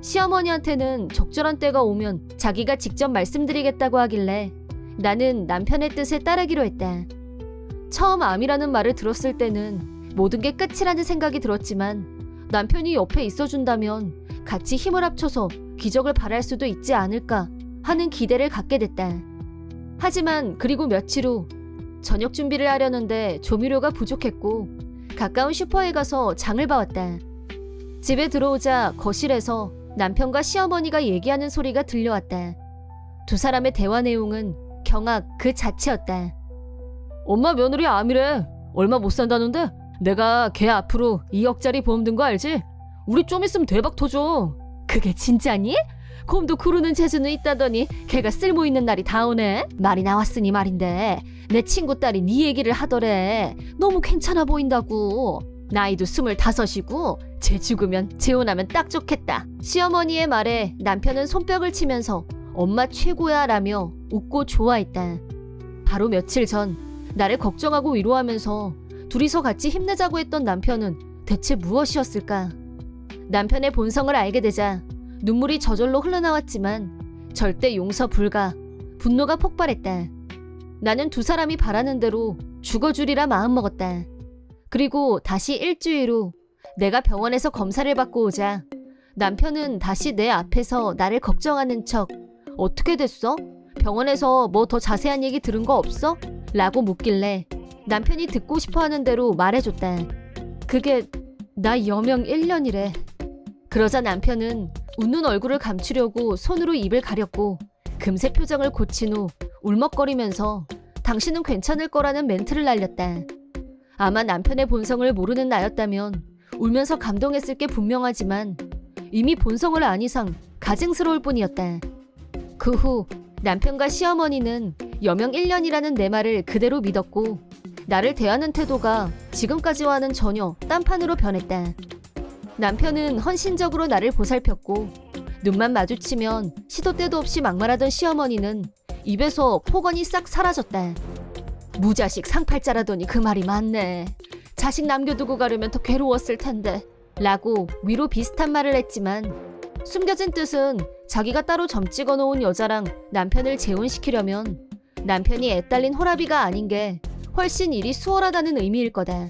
시어머니한테는 적절한 때가 오면 자기가 직접 말씀드리겠다고 하길래 나는 남편의 뜻에 따르기로 했다. 처음 암이라는 말을 들었을 때는 모든 게 끝이라는 생각이 들었지만 남편이 옆에 있어준다면 같이 힘을 합쳐서 기적을 바랄 수도 있지 않을까 하는 기대를 갖게 됐다. 하지만 그리고 며칠 후 저녁 준비를 하려는데 조미료가 부족했고 가까운 슈퍼에 가서 장을 봐왔다. 집에 들어오자 거실에서 남편과 시어머니가 얘기하는 소리가 들려왔다. 두 사람의 대화 내용은 경악 그 자체였다. 엄마 며느리 암이래. 얼마 못 산다는데 내가 걔 앞으로 2억짜리 보험 든 거 알지? 우리 좀 있으면 대박 터져. 그게 진짜니? 곰도 구르는 재주는 있다더니 걔가 쓸모있는 날이 다 오네. 말이 나왔으니 말인데 내 친구 딸이 네 얘기를 하더래. 너무 괜찮아 보인다고. 나이도 25이고 쟤 죽으면 재혼하면 딱 좋겠다. 시어머니의 말에 남편은 손뼉을 치면서 엄마 최고야 라며 웃고 좋아했다. 바로 며칠 전 나를 걱정하고 위로하면서 둘이서 같이 힘내자고 했던 남편은 대체 무엇이었을까? 남편의 본성을 알게 되자 눈물이 저절로 흘러나왔지만 절대 용서 불가. 분노가 폭발했다. 나는 두 사람이 바라는 대로 죽어주리라 마음먹었다. 그리고 다시 일주일 후 내가 병원에서 검사를 받고 오자 남편은 다시 내 앞에서 나를 걱정하는 척 어떻게 됐어? 병원에서 뭐 더 자세한 얘기 들은 거 없어? 라고 묻길래 남편이 듣고 싶어 하는 대로 말해줬다. 그게 나 여명 1년이래. 그러자 남편은 웃는 얼굴을 감추려고 손으로 입을 가렸고 금세 표정을 고친 후 울먹거리면서 당신은 괜찮을 거라는 멘트를 날렸다. 아마 남편의 본성을 모르는 나였다면 울면서 감동했을 게 분명하지만 이미 본성을 안 이상 가증스러울 뿐이었다. 그 후 남편과 시어머니는 여명 1년이라는 내 말을 그대로 믿었고 나를 대하는 태도가 지금까지와는 전혀 딴판으로 변했다. 남편은 헌신적으로 나를 보살폈고 눈만 마주치면 시도 때도 없이 막말하던 시어머니는 입에서 폭언이 싹 사라졌다. 무자식 상팔자라더니 그 말이 맞네. 자식 남겨두고 가려면 더 괴로웠을 텐데 라고 위로 비슷한 말을 했지만 숨겨진 뜻은 자기가 따로 점 찍어놓은 여자랑 남편을 재혼시키려면 남편이 애딸린 호라비가 아닌 게 훨씬 일이 수월하다는 의미일 거다.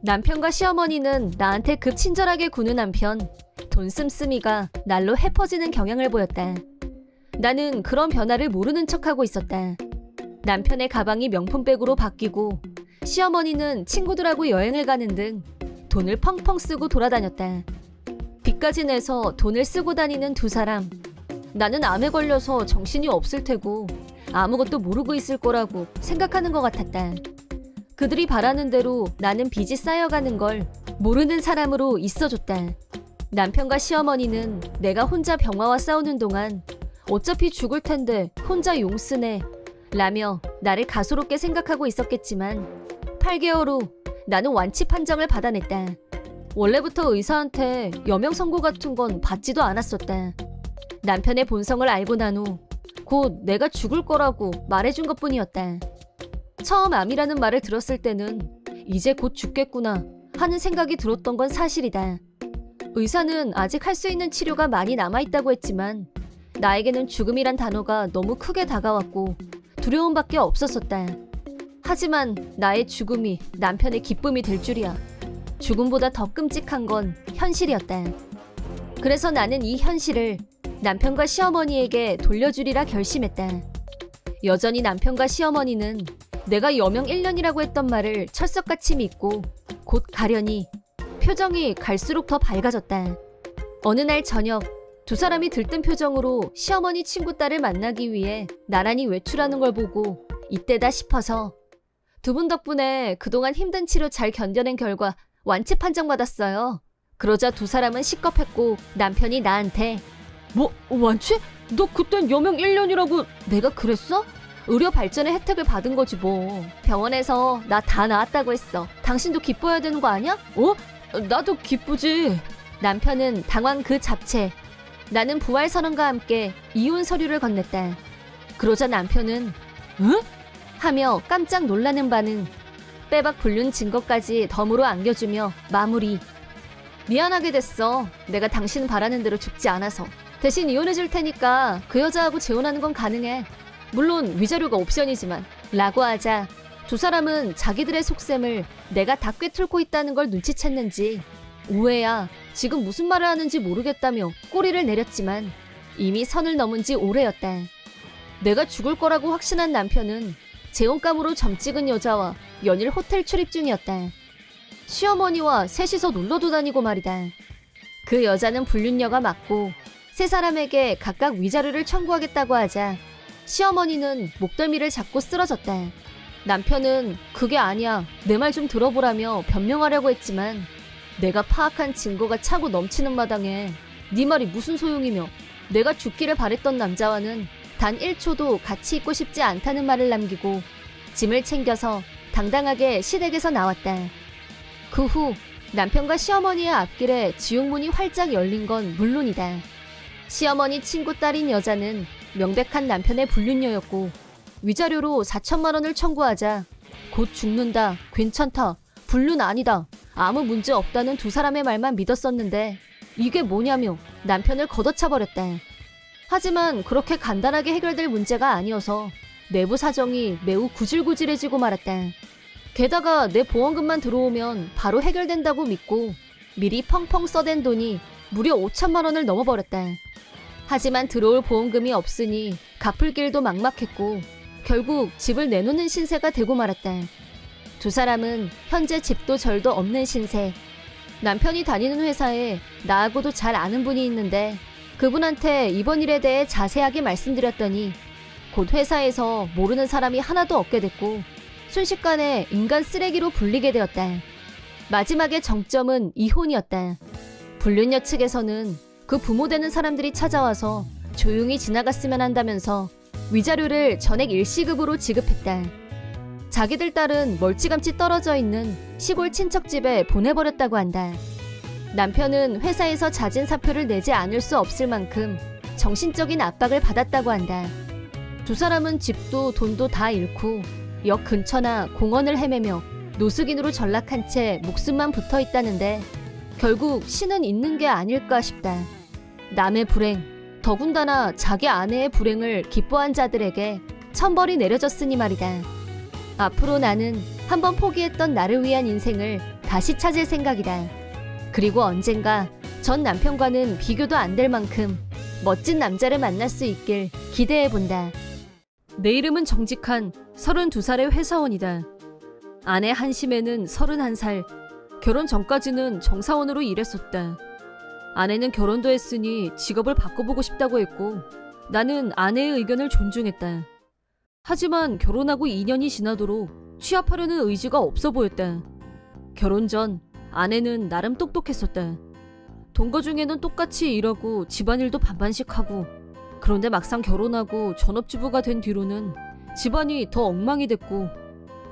남편과 시어머니는 나한테 급 친절하게 구는 한편 돈 씀씀이가 날로 해퍼지는 경향을 보였다. 나는 그런 변화를 모르는 척하고 있었다. 남편의 가방이 명품백으로 바뀌고 시어머니는 친구들하고 여행을 가는 등 돈을 펑펑 쓰고 돌아다녔다. 빚까지 내서 돈을 쓰고 다니는 두 사람. 나는 암에 걸려서 정신이 없을 테고 아무것도 모르고 있을 거라고 생각하는 것 같았다. 그들이 바라는 대로 나는 빚이 쌓여가는 걸 모르는 사람으로 있어줬다. 남편과 시어머니는 내가 혼자 병화와 싸우는 동안 어차피 죽을 텐데 혼자 용 쓰네 라며 나를 가소롭게 생각하고 있었겠지만 8개월 후 나는 완치 판정을 받아냈다. 원래부터 의사한테 여명 선고 같은 건 받지도 않았었다. 남편의 본성을 알고 난 후 곧 내가 죽을 거라고 말해준 것뿐이었다. 처음 암이라는 말을 들었을 때는 이제 곧 죽겠구나 하는 생각이 들었던 건 사실이다. 의사는 아직 할 수 있는 치료가 많이 남아있다고 했지만 나에게는 죽음이란 단어가 너무 크게 다가왔고 두려움밖에 없었었다. 하지만 나의 죽음이 남편의 기쁨이 될 줄이야. 죽음보다 더 끔찍한 건 현실이었다. 그래서 나는 이 현실을 남편과 시어머니에게 돌려주리라 결심했다. 여전히 남편과 시어머니는 내가 여명 1년이라고 했던 말을 철석같이 믿고 곧 가려니 표정이 갈수록 더 밝아졌다. 어느 날 저녁 두 사람이 들뜬 표정으로 시어머니 친구 딸을 만나기 위해 나란히 외출하는 걸 보고 이때다 싶어서 두 분 덕분에 그동안 힘든 치료 잘 견뎌낸 결과 완치 판정받았어요. 그러자 두 사람은 시겁했고 남편이 나한테 뭐 완치? 너 그땐 여명 1년이라고 내가 그랬어? 의료 발전의 혜택을 받은 거지 뭐. 병원에서 나 다 나았다고 했어. 당신도 기뻐야 되는 거 아니야? 나도 기쁘지. 남편은 당황 그 잡채. 나는 부활 선언과 함께 이혼 서류를 건넸다. 그러자 남편은 응? 하며 깜짝 놀라는 반응. 빼박 불륜 증거까지 덤으로 안겨주며 마무리. 미안하게 됐어. 내가 당신 바라는 대로 죽지 않아서. 대신 이혼해줄 테니까 그 여자하고 재혼하는 건 가능해. 물론 위자료가 옵션이지만 라고 하자 두 사람은 자기들의 속셈을 내가 다 꿰뚫고 있다는 걸 눈치챘는지 오해야 지금 무슨 말을 하는지 모르겠다며 꼬리를 내렸지만 이미 선을 넘은 지 오래였다. 내가 죽을 거라고 확신한 남편은 재혼감으로 점 찍은 여자와 연일 호텔 출입 중이었다. 시어머니와 셋이서 놀러도 다니고 말이다. 그 여자는 불륜녀가 맞고 세 사람에게 각각 위자료를 청구하겠다고 하자 시어머니는 목덜미를 잡고 쓰러졌다. 남편은 그게 아니야 내 말 좀 들어보라며 변명하려고 했지만 내가 파악한 증거가 차고 넘치는 마당에 네 말이 무슨 소용이며 내가 죽기를 바랬던 남자와는 단 1초도 같이 있고 싶지 않다는 말을 남기고 짐을 챙겨서 당당하게 시댁에서 나왔다. 그 후 남편과 시어머니의 앞길에 지옥문이 활짝 열린 건 물론이다. 시어머니 친구 딸인 여자는 명백한 남편의 불륜녀였고 위자료로 4천만 원을 청구하자 곧 죽는다, 괜찮다, 불륜 아니다, 아무 문제 없다는 두 사람의 말만 믿었었는데 이게 뭐냐며 남편을 걷어차버렸다. 하지만 그렇게 간단하게 해결될 문제가 아니어서 내부 사정이 매우 구질구질해지고 말았다. 게다가 내 보험금만 들어오면 바로 해결된다고 믿고 미리 펑펑 써댄 돈이 무려 5천만 원을 넘어버렸다. 하지만 들어올 보험금이 없으니 갚을 길도 막막했고 결국 집을 내놓는 신세가 되고 말았다. 두 사람은 현재 집도 절도 없는 신세. 남편이 다니는 회사에 나하고도 잘 아는 분이 있는데 그분한테 이번 일에 대해 자세하게 말씀드렸더니 곧 회사에서 모르는 사람이 하나도 없게 됐고 순식간에 인간 쓰레기로 불리게 되었다. 마지막의 정점은 이혼이었다. 불륜녀 측에서는 그 부모 되는 사람들이 찾아와서 조용히 지나갔으면 한다면서 위자료를 전액 일시급으로 지급했다. 자기들 딸은 멀찌감치 떨어져 있는 시골 친척집에 보내버렸다고 한다. 남편은 회사에서 자진 사표를 내지 않을 수 없을 만큼 정신적인 압박을 받았다고 한다. 두 사람은 집도 돈도 다 잃고 역 근처나 공원을 헤매며 노숙인으로 전락한 채 목숨만 붙어 있다는데 결국 신은 있는 게 아닐까 싶다. 남의 불행, 더군다나 자기 아내의 불행을 기뻐한 자들에게 천벌이 내려졌으니 말이다. 앞으로 나는 한번 포기했던 나를 위한 인생을 다시 찾을 생각이다. 그리고 언젠가 전 남편과는 비교도 안 될 만큼 멋진 남자를 만날 수 있길 기대해본다. 내 이름은 정직한 32살의 회사원이다. 아내 한심에는 31살. 결혼 전까지는 정사원으로 일했었다. 아내는 결혼도 했으니 직업을 바꿔보고 싶다고 했고 나는 아내의 의견을 존중했다. 하지만 결혼하고 2년이 지나도록 취업하려는 의지가 없어 보였다. 결혼 전 아내는 나름 똑똑했었다. 동거 중에는 똑같이 일하고 집안일도 반반씩 하고 그런데 막상 결혼하고 전업주부가 된 뒤로는 집안이 더 엉망이 됐고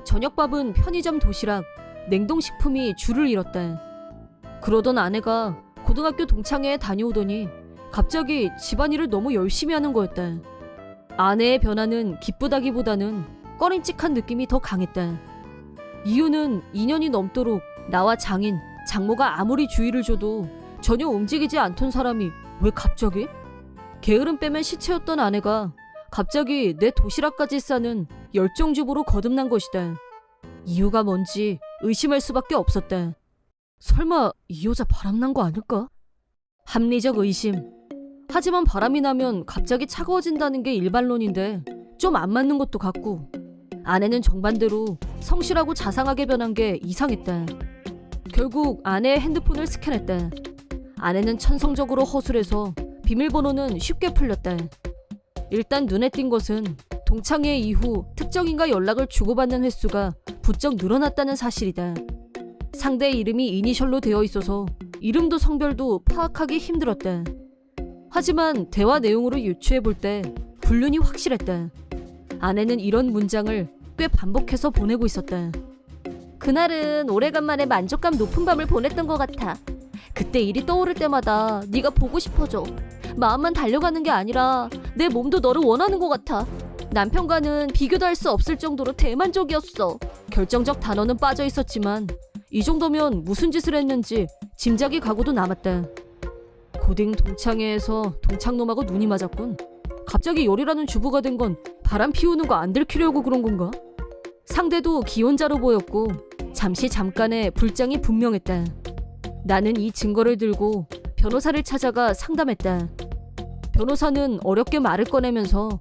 저녁밥은 편의점 도시락, 냉동식품이 줄을 이뤘다. 그러던 아내가 고등학교 동창회에 다녀오더니 갑자기 집안일을 너무 열심히 하는 거였다. 아내의 변화는 기쁘다기보다는 꺼림칙한 느낌이 더 강했다. 이유는 2년이 넘도록 나와 장인, 장모가 아무리 주의를 줘도 전혀 움직이지 않던 사람이 왜 갑자기? 게으름 빼면 시체였던 아내가 갑자기 내 도시락까지 싸는 열정주부로 거듭난 것이다. 이유가 뭔지 의심할 수밖에 없었다. 설마 이 여자 바람난 거 아닐까? 합리적 의심. 하지만 바람이 나면 갑자기 차가워진다는 게 일반론인데 좀 안 맞는 것도 같고 아내는 정반대로 성실하고 자상하게 변한 게 이상했다. 결국 아내의 핸드폰을 스캔했다. 아내는 천성적으로 허술해서 비밀번호는 쉽게 풀렸다. 일단 눈에 띈 것은 동창회 이후 특정인과 연락을 주고받는 횟수가 부쩍 늘어났다는 사실이다. 상대의 이름이 이니셜로 되어 있어서 이름도 성별도 파악하기 힘들었다. 하지만 대화 내용으로 유추해볼 때 불륜이 확실했다. 아내는 이런 문장을 꽤 반복해서 보내고 있었다. 그날은 오래간만에 만족감 높은 밤을 보냈던 것 같아. 그때 일이 떠오를 때마다 네가 보고 싶어져. 마음만 달려가는 게 아니라 내 몸도 너를 원하는 것 같아. 남편과는 비교도 할 수 없을 정도로 대만족이었어. 결정적 단어는 빠져 있었지만 이 정도면 무슨 짓을 했는지 짐작이 가고도 남았다. 고딩 동창회에서 동창놈하고 눈이 맞았군. 갑자기 열이라는 주부가 된 건 바람 피우는 거 안 들키려고 그런 건가? 상대도 기혼자로 보였고 잠깐의 불장이 분명했다. 나는 이 증거를 들고 변호사를 찾아가 상담했다. 변호사는 어렵게 말을 꺼내면서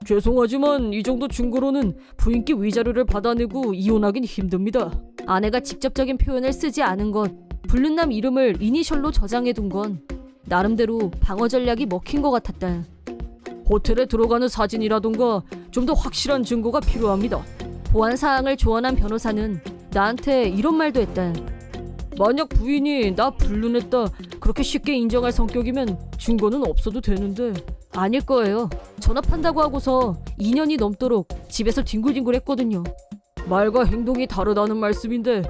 죄송하지만 이 정도 증거로는 부인께 위자료를 받아내고 이혼하긴 힘듭니다. 아내가 직접적인 표현을 쓰지 않은 것, 불륜남 이름을 이니셜로 저장해둔 건 나름대로 방어 전략이 먹힌 것 같았다. 호텔에 들어가는 사진이라던가 좀 더 확실한 증거가 필요합니다. 보안 사항을 조언한 변호사는 나한테 이런 말도 했다. 만약 부인이 나 불륜했다 그렇게 쉽게 인정할 성격이면 증거는 없어도 되는데 아닐 거예요. 전업한다고 하고서 2년이 넘도록 집에서 뒹굴뒹굴했거든요. 말과 행동이 다르다는 말씀인데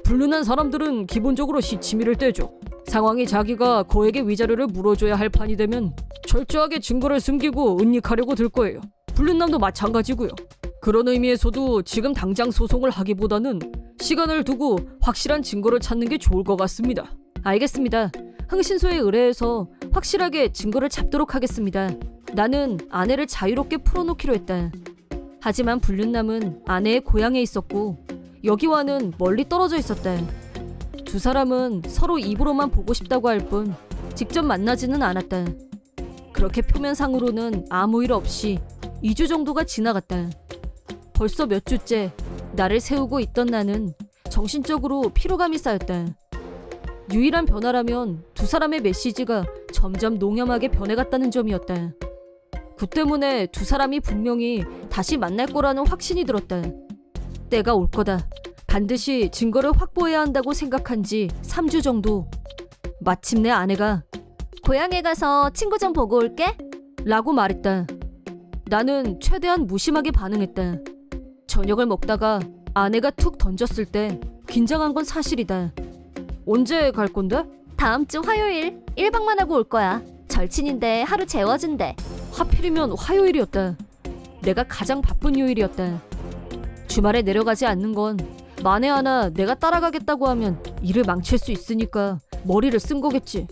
불륜한 사람들은 기본적으로 시치미를 떼죠. 상황이 자기가 거액의 위자료를 물어줘야 할 판이 되면 철저하게 증거를 숨기고 은닉하려고 들 거예요. 불륜남도 마찬가지고요. 그런 의미에서도 지금 당장 소송을 하기보다는 시간을 두고 확실한 증거를 찾는 게 좋을 것 같습니다. 알겠습니다. 흥신소에 의뢰해서 확실하게 증거를 잡도록 하겠습니다. 나는 아내를 자유롭게 풀어놓기로 했다. 하지만 불륜남은 아내의 고향에 있었고 여기와는 멀리 떨어져 있었다. 두 사람은 서로 입으로만 보고 싶다고 할 뿐 직접 만나지는 않았다. 그렇게 표면상으로는 아무 일 없이 2주 정도가 지나갔다. 벌써 몇 주째 나를 세우고 있던 나는 정신적으로 피로감이 쌓였다. 유일한 변화라면 두 사람의 메시지가 점점 농염하게 변해갔다는 점이었다. 그 때문에 두 사람이 분명히 다시 만날 거라는 확신이 들었다. 때가 올 거다. 반드시 증거를 확보해야 한다고 생각한 지 3주 정도. 마침내 아내가 고향에 가서 친구 좀 보고 올게. 라고 말했다. 나는 최대한 무심하게 반응했다. 저녁을 먹다가 아내가 툭 던졌을 때 긴장한 건 사실이다. 언제 갈 건데? 다음 주 화요일 1박만 하고 올 거야. 절친인데 하루 재워준대. 하필이면 화요일이었다. 내가 가장 바쁜 요일이었다. 주말에 내려가지 않는 건 만에 하나 내가 따라가겠다고 하면 일을 망칠 수 있으니까 머리를 쓴 거겠지.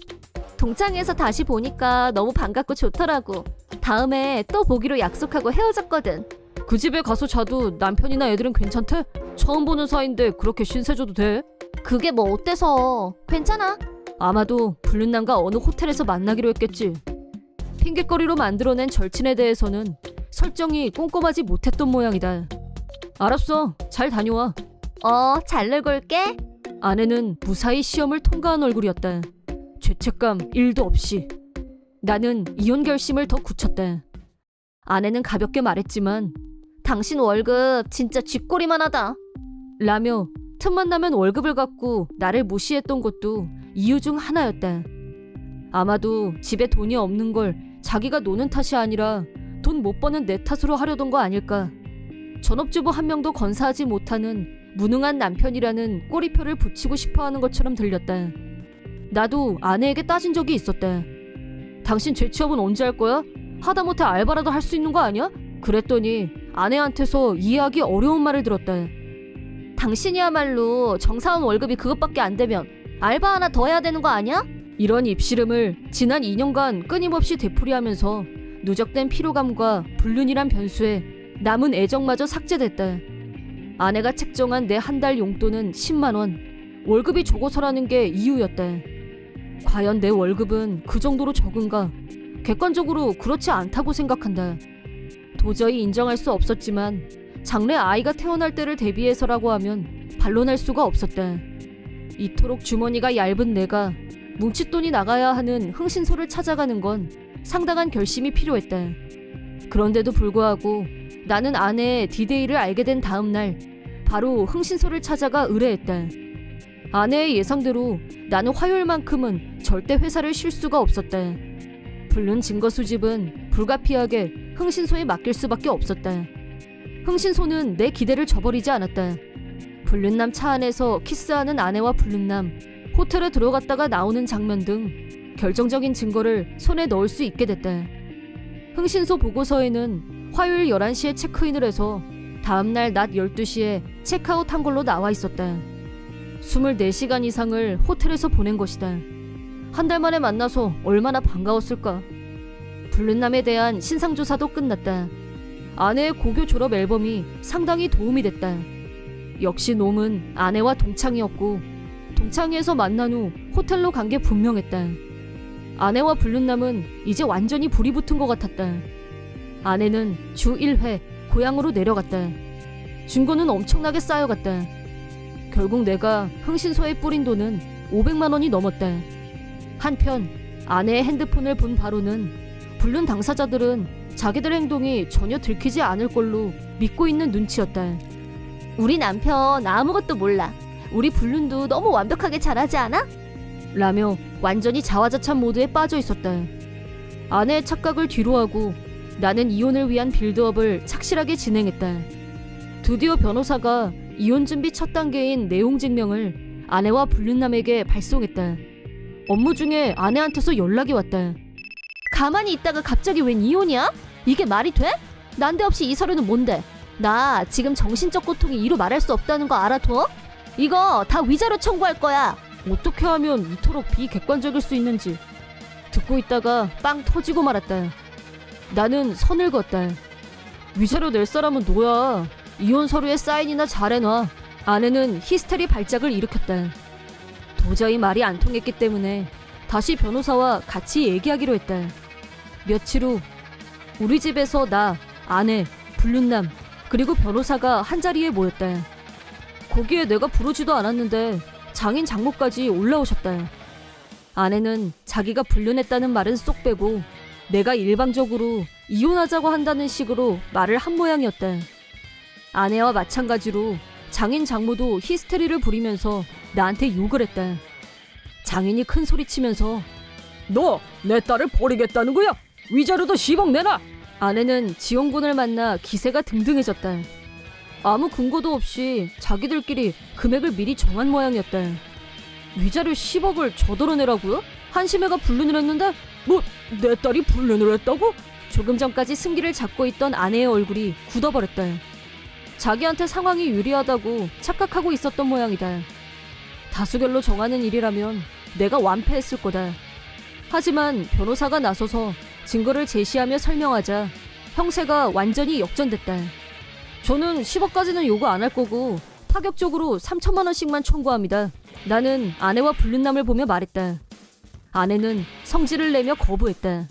동창회에서 다시 보니까 너무 반갑고 좋더라고. 다음에 또 보기로 약속하고 헤어졌거든. 그 집에 가서 자도 남편이나 애들은 괜찮대? 처음 보는 사이인데 그렇게 신세져도 돼? 그게 뭐 어때서. 괜찮아. 아마도 불륜남과 어느 호텔에서 만나기로 했겠지. 핑계거리로 만들어낸 절친에 대해서는 설정이 꼼꼼하지 못했던 모양이다. 알았어. 잘 다녀와. 잘 놀고 올게. 아내는 무사히 시험을 통과한 얼굴이었다. 죄책감 1도 없이. 나는 이혼 결심을 더 굳혔다. 아내는 가볍게 말했지만 당신 월급 진짜 쥐꼬리만 하다. 라며 틈만 나면 월급을 갖고 나를 무시했던 것도 이유 중 하나였다. 아마도 집에 돈이 없는 걸 자기가 노는 탓이 아니라 돈 못 버는 내 탓으로 하려던 거 아닐까. 전업주부 한 명도 건사하지 못하는 무능한 남편이라는 꼬리표를 붙이고 싶어하는 것처럼 들렸다. 나도 아내에게 따진 적이 있었다. 당신 재취업은 언제 할 거야? 하다못해 알바라도 할 수 있는 거 아니야? 그랬더니 아내한테서 이해하기 어려운 말을 들었다. 당신이야말로 정사원 월급이 그것밖에 안 되면 알바 하나 더 해야 되는 거 아니야? 이런 입씨름을 지난 2년간 끊임없이 되풀이하면서 누적된 피로감과 불륜이란 변수에 남은 애정마저 삭제됐다. 아내가 책정한 내 한 달 용돈은 10만 원. 월급이 적어서라는 게 이유였다. 과연 내 월급은 그 정도로 적은가? 객관적으로 그렇지 않다고 생각한다. 도저히 인정할 수 없었지만 장래 아이가 태어날 때를 대비해서라고 하면 반론할 수가 없었다. 이토록 주머니가 얇은 내가 뭉칫돈이 나가야 하는 흥신소를 찾아가는 건 상당한 결심이 필요했다. 그런데도 불구하고 나는 아내의 디데이를 알게 된 다음 날 바로 흥신소를 찾아가 의뢰했다. 아내의 예상대로 나는 화요일만큼은 절대 회사를 쉴 수가 없었다. 불륜 증거 수집은 불가피하게 흥신소에 맡길 수밖에 없었다. 흥신소는 내 기대를 저버리지 않았다. 불륜남 차 안에서 키스하는 아내와 불륜남, 호텔에 들어갔다가 나오는 장면 등 결정적인 증거를 손에 넣을 수 있게 됐다. 흥신소 보고서에는 화요일 11시에 체크인을 해서 다음날 낮 12시에 체크아웃한 걸로 나와 있었다. 24시간 이상을 호텔에서 보낸 것이다. 한 달 만에 만나서 얼마나 반가웠을까. 불륜남에 대한 신상조사도 끝났다. 아내의 고교 졸업 앨범이 상당히 도움이 됐다. 역시 놈은 아내와 동창이었고 동창회에서 만난 후 호텔로 간 게 분명했다. 아내와 불륜남은 이제 완전히 불이 붙은 것 같았다. 아내는 주 1회 고향으로 내려갔다. 증거는 엄청나게 쌓여갔다. 결국 내가 흥신소에 뿌린 돈은 500만 원이 넘었다. 한편 아내의 핸드폰을 본 바로는 불륜 당사자들은 자기들의 행동이 전혀 들키지 않을 걸로 믿고 있는 눈치였다. 우리 남편 아무것도 몰라. 우리 불륜도 너무 완벽하게 잘하지 않아? 라며 완전히 자화자찬 모드에 빠져 있었다. 아내의 착각을 뒤로하고 나는 이혼을 위한 빌드업을 착실하게 진행했다. 드디어 변호사가 이혼 준비 첫 단계인 내용 증명을 아내와 불륜남에게 발송했다. 업무 중에 아내한테서 연락이 왔다. 가만히 있다가 갑자기 웬 이혼이야? 이게 말이 돼? 난데없이 이 서류는 뭔데? 나 지금 정신적 고통이 이루 말할 수 없다는 거 알아둬? 이거 다 위자료 청구할 거야. 어떻게 하면 이토록 비객관적일 수 있는지 듣고 있다가 빵 터지고 말았다. 나는 선을 그었다. 위자료 낼 사람은 너야. 이혼 서류에 사인이나 잘해놔. 아내는 히스테리 발작을 일으켰다. 도저히 말이 안 통했기 때문에 다시 변호사와 같이 얘기하기로 했다. 며칠 후 우리 집에서 나, 아내, 불륜남 그리고 변호사가 한자리에 모였다. 거기에 내가 부르지도 않았는데 장인 장모까지 올라오셨다. 아내는 자기가 불륜했다는 말은 쏙 빼고 내가 일방적으로 이혼하자고 한다는 식으로 말을 한 모양이었다. 아내와 마찬가지로 장인 장모도 히스테리를 부리면서 나한테 욕을 했다. 장인이 큰 소리치면서 너 내 딸을 버리겠다는 거야? 위자료도 10억 내놔! 아내는 지원군을 만나 기세가 등등해졌다. 아무 근거도 없이 자기들끼리 금액을 미리 정한 모양이었다. 위자료 10억을 저더러 내라고요? 한심애가 불륜을 했는데 뭐 내 딸이 불륜을 했다고? 조금 전까지 승기를 잡고 있던 아내의 얼굴이 굳어버렸다. 자기한테 상황이 유리하다고 착각하고 있었던 모양이다. 다수결로 정하는 일이라면 내가 완패했을 거다. 하지만 변호사가 나서서 증거를 제시하며 설명하자 형세가 완전히 역전됐다. 저는 10억까지는 요구 안 할 거고 파격적으로 3천만 원씩만 청구합니다. 나는 아내와 불륜남을 보며 말했다. 아내는 성질을 내며 거부했다.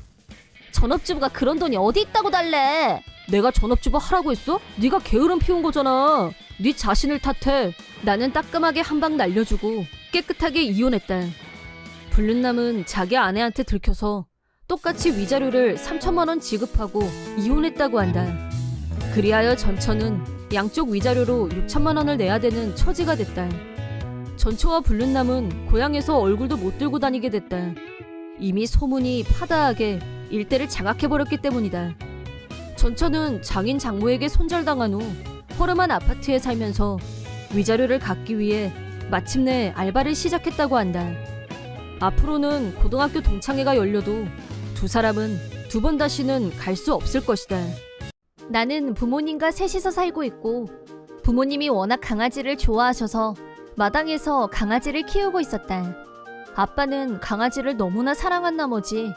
전업주부가 그런 돈이 어디 있다고 달래? 내가 전업주부 하라고 했어? 네가 게으름 피운 거잖아. 네 자신을 탓해. 나는 따끔하게 한 방 날려주고 깨끗하게 이혼했다. 불륜남은 자기 아내한테 들켜서 똑같이 위자료를 3천만 원 지급하고 이혼했다고 한다. 그리하여 전처는 양쪽 위자료로 6천만 원을 내야 되는 처지가 됐다. 전처와 불륜남은 고향에서 얼굴도 못 들고 다니게 됐다. 이미 소문이 파다하게 일대를 장악해버렸기 때문이다. 전처는 장인 장모에게 손절당한 후 허름한 아파트에 살면서 위자료를 갚기 위해 마침내 알바를 시작했다고 한다. 앞으로는 고등학교 동창회가 열려도 두 사람은 두 번 다시는 갈 수 없을 것이다. 나는 부모님과 셋이서 살고 있고 부모님이 워낙 강아지를 좋아하셔서 마당에서 강아지를 키우고 있었다. 아빠는 강아지를 너무나 사랑한 나머지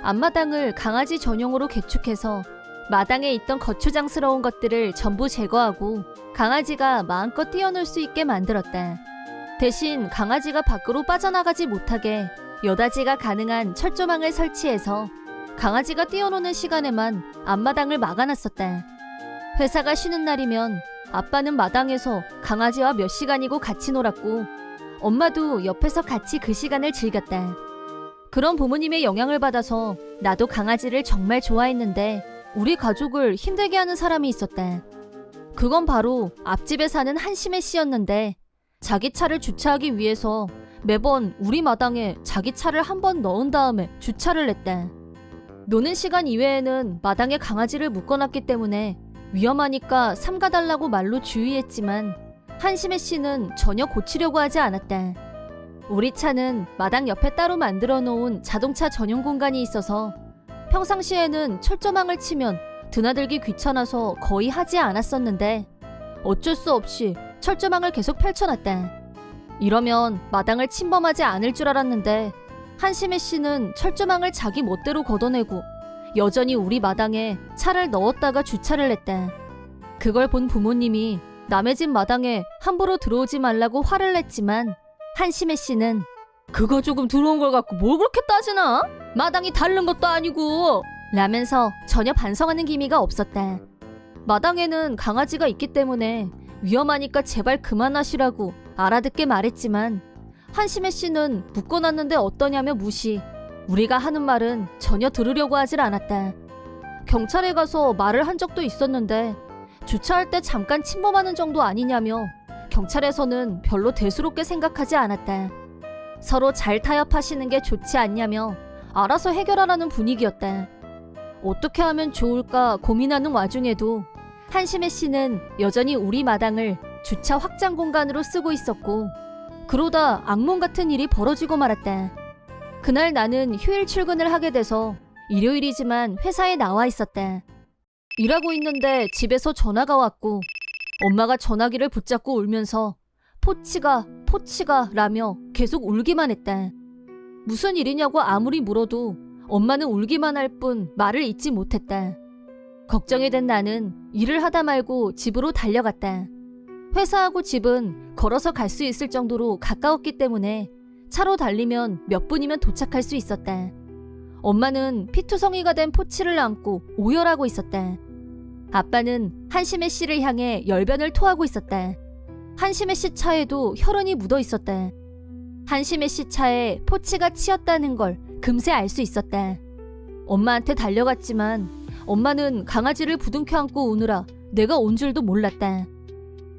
앞마당을 강아지 전용으로 개축해서 마당에 있던 거추장스러운 것들을 전부 제거하고 강아지가 마음껏 뛰어놀 수 있게 만들었다. 대신 강아지가 밖으로 빠져나가지 못하게 여닫이가 가능한 철조망을 설치해서 강아지가 뛰어노는 시간에만 앞마당을 막아놨었다. 회사가 쉬는 날이면 아빠는 마당에서 강아지와 몇 시간이고 같이 놀았고 엄마도 옆에서 같이 그 시간을 즐겼다. 그런 부모님의 영향을 받아서 나도 강아지를 정말 좋아했는데 우리 가족을 힘들게 하는 사람이 있었다. 그건 바로 앞집에 사는 한심애 씨였는데 자기 차를 주차하기 위해서 매번 우리 마당에 자기 차를 한 번 넣은 다음에 주차를 했다. 노는 시간 이외에는 마당에 강아지를 묶어놨기 때문에 위험하니까 삼가달라고 말로 주의했지만 한심애 씨는 전혀 고치려고 하지 않았다. 우리 차는 마당 옆에 따로 만들어 놓은 자동차 전용 공간이 있어서 평상시에는 철조망을 치면 드나들기 귀찮아서 거의 하지 않았었는데 어쩔 수 없이 철조망을 계속 펼쳐놨다. 이러면 마당을 침범하지 않을 줄 알았는데 한심애 씨는 철조망을 자기 멋대로 걷어내고 여전히 우리 마당에 차를 넣었다가 주차를 했다. 그걸 본 부모님이 남의 집 마당에 함부로 들어오지 말라고 화를 냈지만 한심애 씨는 그거 조금 들어온 걸 갖고 뭘 그렇게 따지나? 마당이 다른 것도 아니고 라면서 전혀 반성하는 기미가 없었다. 마당에는 강아지가 있기 때문에 위험하니까 제발 그만하시라고 알아듣게 말했지만 한심애 씨는 묶어놨는데 어떠냐며 무시. 우리가 하는 말은 전혀 들으려고 하질 않았다. 경찰에 가서 말을 한 적도 있었는데 주차할 때 잠깐 침범하는 정도 아니냐며 경찰에서는 별로 대수롭게 생각하지 않았다. 서로 잘 타협하시는 게 좋지 않냐며 알아서 해결하라는 분위기였다. 어떻게 하면 좋을까 고민하는 와중에도 한심애 씨는 여전히 우리 마당을 주차 확장 공간으로 쓰고 있었고 그러다 악몽 같은 일이 벌어지고 말았다. 그날 나는 휴일 출근을 하게 돼서 일요일이지만 회사에 나와 있었다. 일하고 있는데 집에서 전화가 왔고 엄마가 전화기를 붙잡고 울면서 포치가 라며 계속 울기만 했다. 무슨 일이냐고 아무리 물어도 엄마는 울기만 할 뿐 말을 잇지 못했다. 걱정이 된 나는 일을 하다 말고 집으로 달려갔다. 회사하고 집은 걸어서 갈 수 있을 정도로 가까웠기 때문에 차로 달리면 몇 분이면 도착할 수 있었다. 엄마는 피투성이가 된 포치를 안고 오열하고 있었다. 아빠는 한심애 씨를 향해 열변을 토하고 있었다. 한심애 씨 차에도 혈흔이 묻어 있었다. 한심의 씨 차에 포치가 치였다는 걸 금세 알 수 있었다. 엄마한테 달려갔지만 엄마는 강아지를 부둥켜 안고 우느라 내가 온 줄도 몰랐다.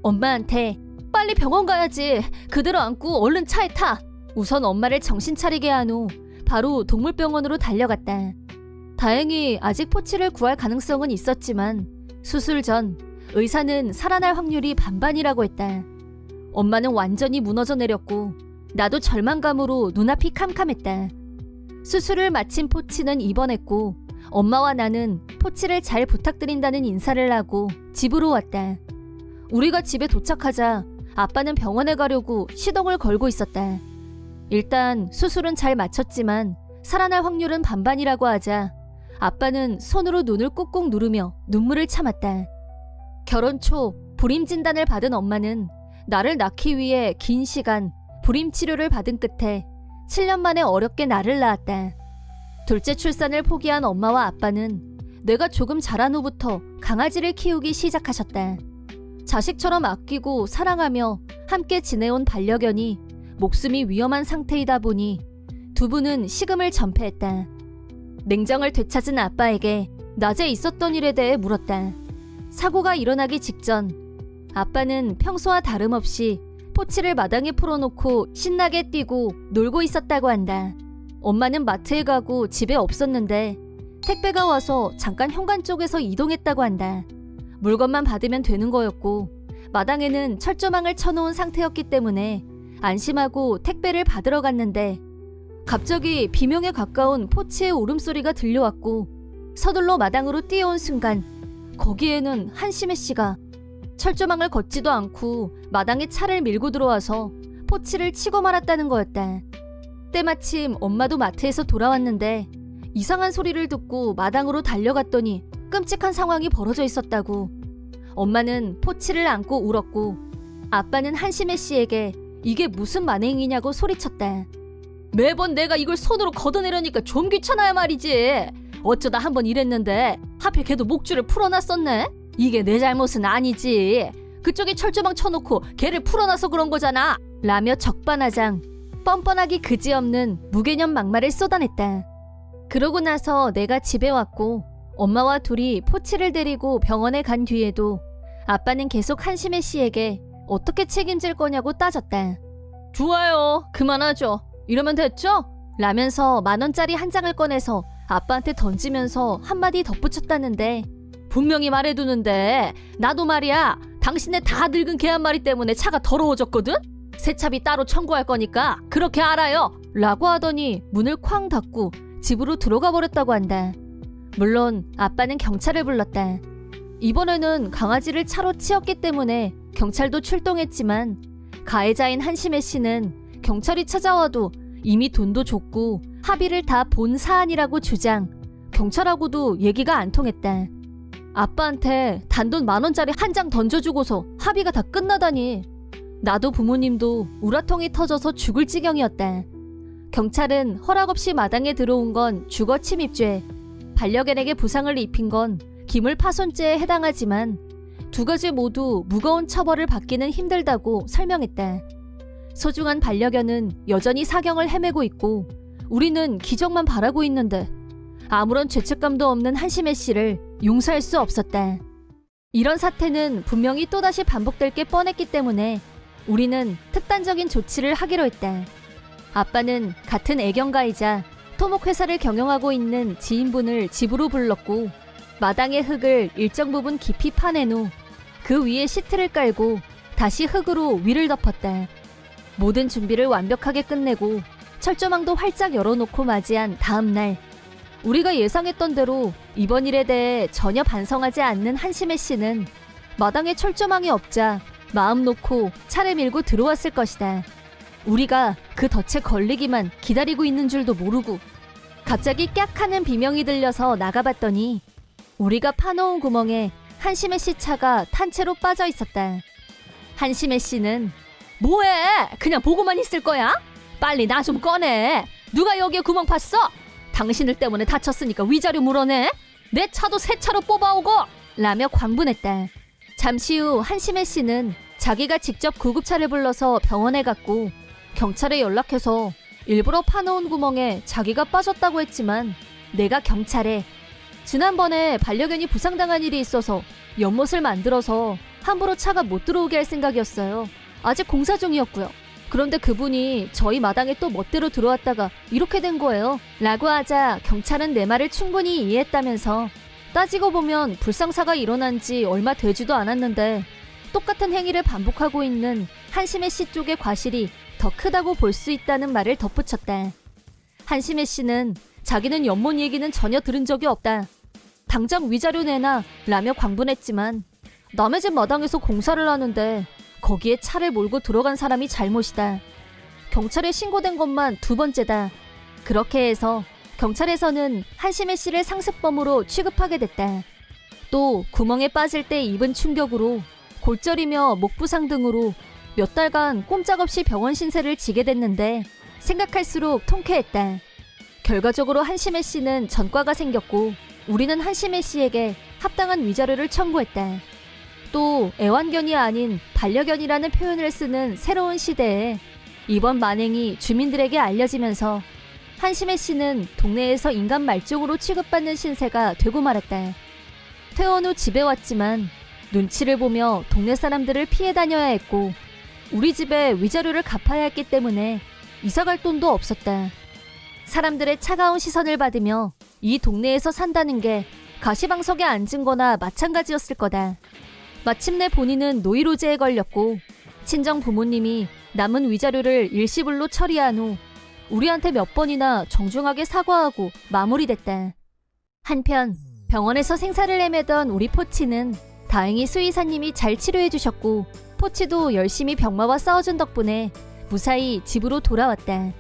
엄마한테 빨리 병원 가야지. 그대로 안고 얼른 차에 타. 우선 엄마를 정신 차리게 한 후 바로 동물병원으로 달려갔다. 다행히 아직 포치를 구할 가능성은 있었지만 수술 전 의사는 살아날 확률이 반반이라고 했다. 엄마는 완전히 무너져 내렸고 나도 절망감으로 눈앞이 캄캄했다. 수술을 마친 포치는 입원했고 엄마와 나는 포치를 잘 부탁드린다는 인사를 하고 집으로 왔다. 우리가 집에 도착하자 아빠는 병원에 가려고 시동을 걸고 있었다. 일단 수술은 잘 마쳤지만 살아날 확률은 반반이라고 하자 아빠는 손으로 눈을 꾹꾹 누르며 눈물을 참았다. 결혼 초 불임 진단을 받은 엄마는 나를 낳기 위해 긴 시간 불임 치료를 받은 끝에 7년 만에 어렵게 나를 낳았다. 둘째 출산을 포기한 엄마와 아빠는 내가 조금 자란 후부터 강아지를 키우기 시작하셨다. 자식처럼 아끼고 사랑하며 함께 지내온 반려견이 목숨이 위험한 상태이다 보니 두 분은 식음을 전폐했다. 냉정을 되찾은 아빠에게 낮에 있었던 일에 대해 물었다. 사고가 일어나기 직전 아빠는 평소와 다름없이 포치를 마당에 풀어놓고 신나게 뛰고 놀고 있었다고 한다. 엄마는 마트에 가고 집에 없었는데 택배가 와서 잠깐 현관 쪽에서 이동했다고 한다. 물건만 받으면 되는 거였고 마당에는 철조망을 쳐놓은 상태였기 때문에 안심하고 택배를 받으러 갔는데 갑자기 비명에 가까운 포치의 울음소리가 들려왔고 서둘러 마당으로 뛰어온 순간 거기에는 한심의 씨가 철조망을 걷지도 않고 마당에 차를 밀고 들어와서 포치를 치고 말았다는 거였다. 때마침 엄마도 마트에서 돌아왔는데 이상한 소리를 듣고 마당으로 달려갔더니 끔찍한 상황이 벌어져 있었다고. 엄마는 포치를 안고 울었고 아빠는 한심의 씨에게 이게 무슨 만행이냐고 소리쳤다. 매번 내가 이걸 손으로 걷어내려니까 좀 귀찮아야 말이지. 어쩌다 한번 이랬는데 하필 걔도 목줄을 풀어놨었네. 이게 내 잘못은 아니지. 그쪽에 철조망 쳐놓고 걔를 풀어놔서 그런 거잖아. 라며 적반하장 뻔뻔하기 그지없는 무개념 막말을 쏟아냈다. 그러고 나서 내가 집에 왔고 엄마와 둘이 포치를 데리고 병원에 간 뒤에도 아빠는 계속 한심의 씨에게 어떻게 책임질 거냐고 따졌다. 좋아요. 그만하죠. 이러면 됐죠? 라면서 10,000원짜리 한 장을 꺼내서 아빠한테 던지면서 한마디 덧붙였다는데 분명히 말해두는데 나도 말이야 당신네 다 늙은 개 한 마리 때문에 차가 더러워졌거든? 세차비 따로 청구할 거니까 그렇게 알아요. 라고 하더니 문을 쾅 닫고 집으로 들어가 버렸다고 한다. 물론 아빠는 경찰을 불렀다. 이번에는 강아지를 차로 치었기 때문에 경찰도 출동했지만 가해자인 한심의 씨는 경찰이 찾아와도 이미 돈도 줬고 합의를 다 본 사안이라고 주장. 경찰하고도 얘기가 안 통했다. 아빠한테 단돈 10,000원짜리 한 장 던져주고서 합의가 다 끝나다니. 나도 부모님도 우라통이 터져서 죽을 지경이었다. 경찰은 허락 없이 마당에 들어온 건 주거 침입죄, 반려견에게 부상을 입힌 건 기물파손죄에 해당하지만 두 가지 모두 무거운 처벌을 받기는 힘들다고 설명했다. 소중한 반려견은 여전히 사경을 헤매고 있고 우리는 기적만 바라고 있는데 아무런 죄책감도 없는 한심의 씨를 용서할 수 없었다. 이런 사태는 분명히 또다시 반복될 게 뻔했기 때문에 우리는 특단적인 조치를 하기로 했다. 아빠는 같은 애견가이자 토목회사를 경영하고 있는 지인분을 집으로 불렀고 마당의 흙을 일정 부분 깊이 파낸 후 그 위에 시트를 깔고 다시 흙으로 위를 덮었다. 모든 준비를 완벽하게 끝내고 철조망도 활짝 열어놓고 맞이한 다음 날 우리가 예상했던 대로 이번 일에 대해 전혀 반성하지 않는 한심의 씨는 마당에 철조망이 없자 마음 놓고 차를 밀고 들어왔을 것이다. 우리가 그 덫에 걸리기만 기다리고 있는 줄도 모르고 갑자기 깍 하는 비명이 들려서 나가봤더니 우리가 파놓은 구멍에 한심의 씨 차가 탄 채로 빠져 있었다. 한심의 씨는 뭐해? 그냥 보고만 있을 거야? 빨리 나 좀 꺼내. 누가 여기에 구멍 팠어? 당신들 때문에 다쳤으니까 위자료 물어내. 내 차도 새 차로 뽑아오고 라며 광분했다. 잠시 후 한심의 씨는 자기가 직접 구급차를 불러서 병원에 갔고 경찰에 연락해서 일부러 파놓은 구멍에 자기가 빠졌다고 했지만 내가 경찰에 지난번에 반려견이 부상당한 일이 있어서 연못을 만들어서 함부로 차가 못 들어오게 할 생각이었어요. 아직 공사 중이었고요. 그런데 그분이 저희 마당에 또 멋대로 들어왔다가 이렇게 된 거예요. 라고 하자 경찰은 내 말을 충분히 이해했다면서 따지고 보면 불상사가 일어난 지 얼마 되지도 않았는데 똑같은 행위를 반복하고 있는 한심혜 씨 쪽의 과실이 더 크다고 볼 수 있다는 말을 덧붙였다. 한심혜 씨는 자기는 연못 얘기는 전혀 들은 적이 없다. 당장 위자료 내놔 라며 광분했지만 남의 집 마당에서 공사를 하는데 거기에 차를 몰고 들어간 사람이 잘못이다. 경찰에 신고된 것만 2번째다. 그렇게 해서 경찰에서는 한심혜 씨를 상습범으로 취급하게 됐다. 또 구멍에 빠질 때 입은 충격으로 골절이며 목 부상 등으로 몇 달간 꼼짝없이 병원 신세를 지게 됐는데 생각할수록 통쾌했다. 결과적으로 한심혜 씨는 전과가 생겼고 우리는 한심혜 씨에게 합당한 위자료를 청구했다. 또 애완견이 아닌 반려견이라는 표현을 쓰는 새로운 시대에 이번 만행이 주민들에게 알려지면서 한심혜 씨는 동네에서 인간 말종으로 취급받는 신세가 되고 말았다. 퇴원 후 집에 왔지만 눈치를 보며 동네 사람들을 피해 다녀야 했고 우리 집에 위자료를 갚아야 했기 때문에 이사갈 돈도 없었다. 사람들의 차가운 시선을 받으며 이 동네에서 산다는 게 가시방석에 앉은 거나 마찬가지였을 거다. 마침내 본인은 노이로제에 걸렸고 친정 부모님이 남은 위자료를 일시불로 처리한 후 우리한테 몇 번이나 정중하게 사과하고 마무리됐다. 한편 병원에서 생사를 헤매던 우리 포치는 다행히 수의사님이 잘 치료해 주셨고 포치도 열심히 병마와 싸워준 덕분에 무사히 집으로 돌아왔다.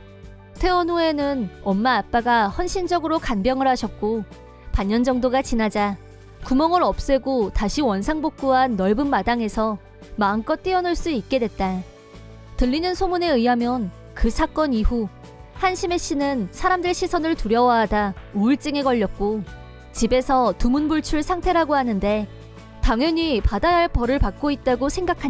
퇴원 후에는 엄마 아빠가 헌신적으로 간병을 하셨고 반년 정도가 지나자 구멍을 없애고 다시 원상복구한 넓은 마당에서 마음껏 뛰어놀 수 있게 됐다. 들리는 소문에 의하면 그 사건 이후 한심혜 씨는 사람들 시선을 두려워하다 우울증에 걸렸고 집에서 두문불출 상태라고 하는데 당연히 받아야 할 벌을 받고 있다고 생각한다.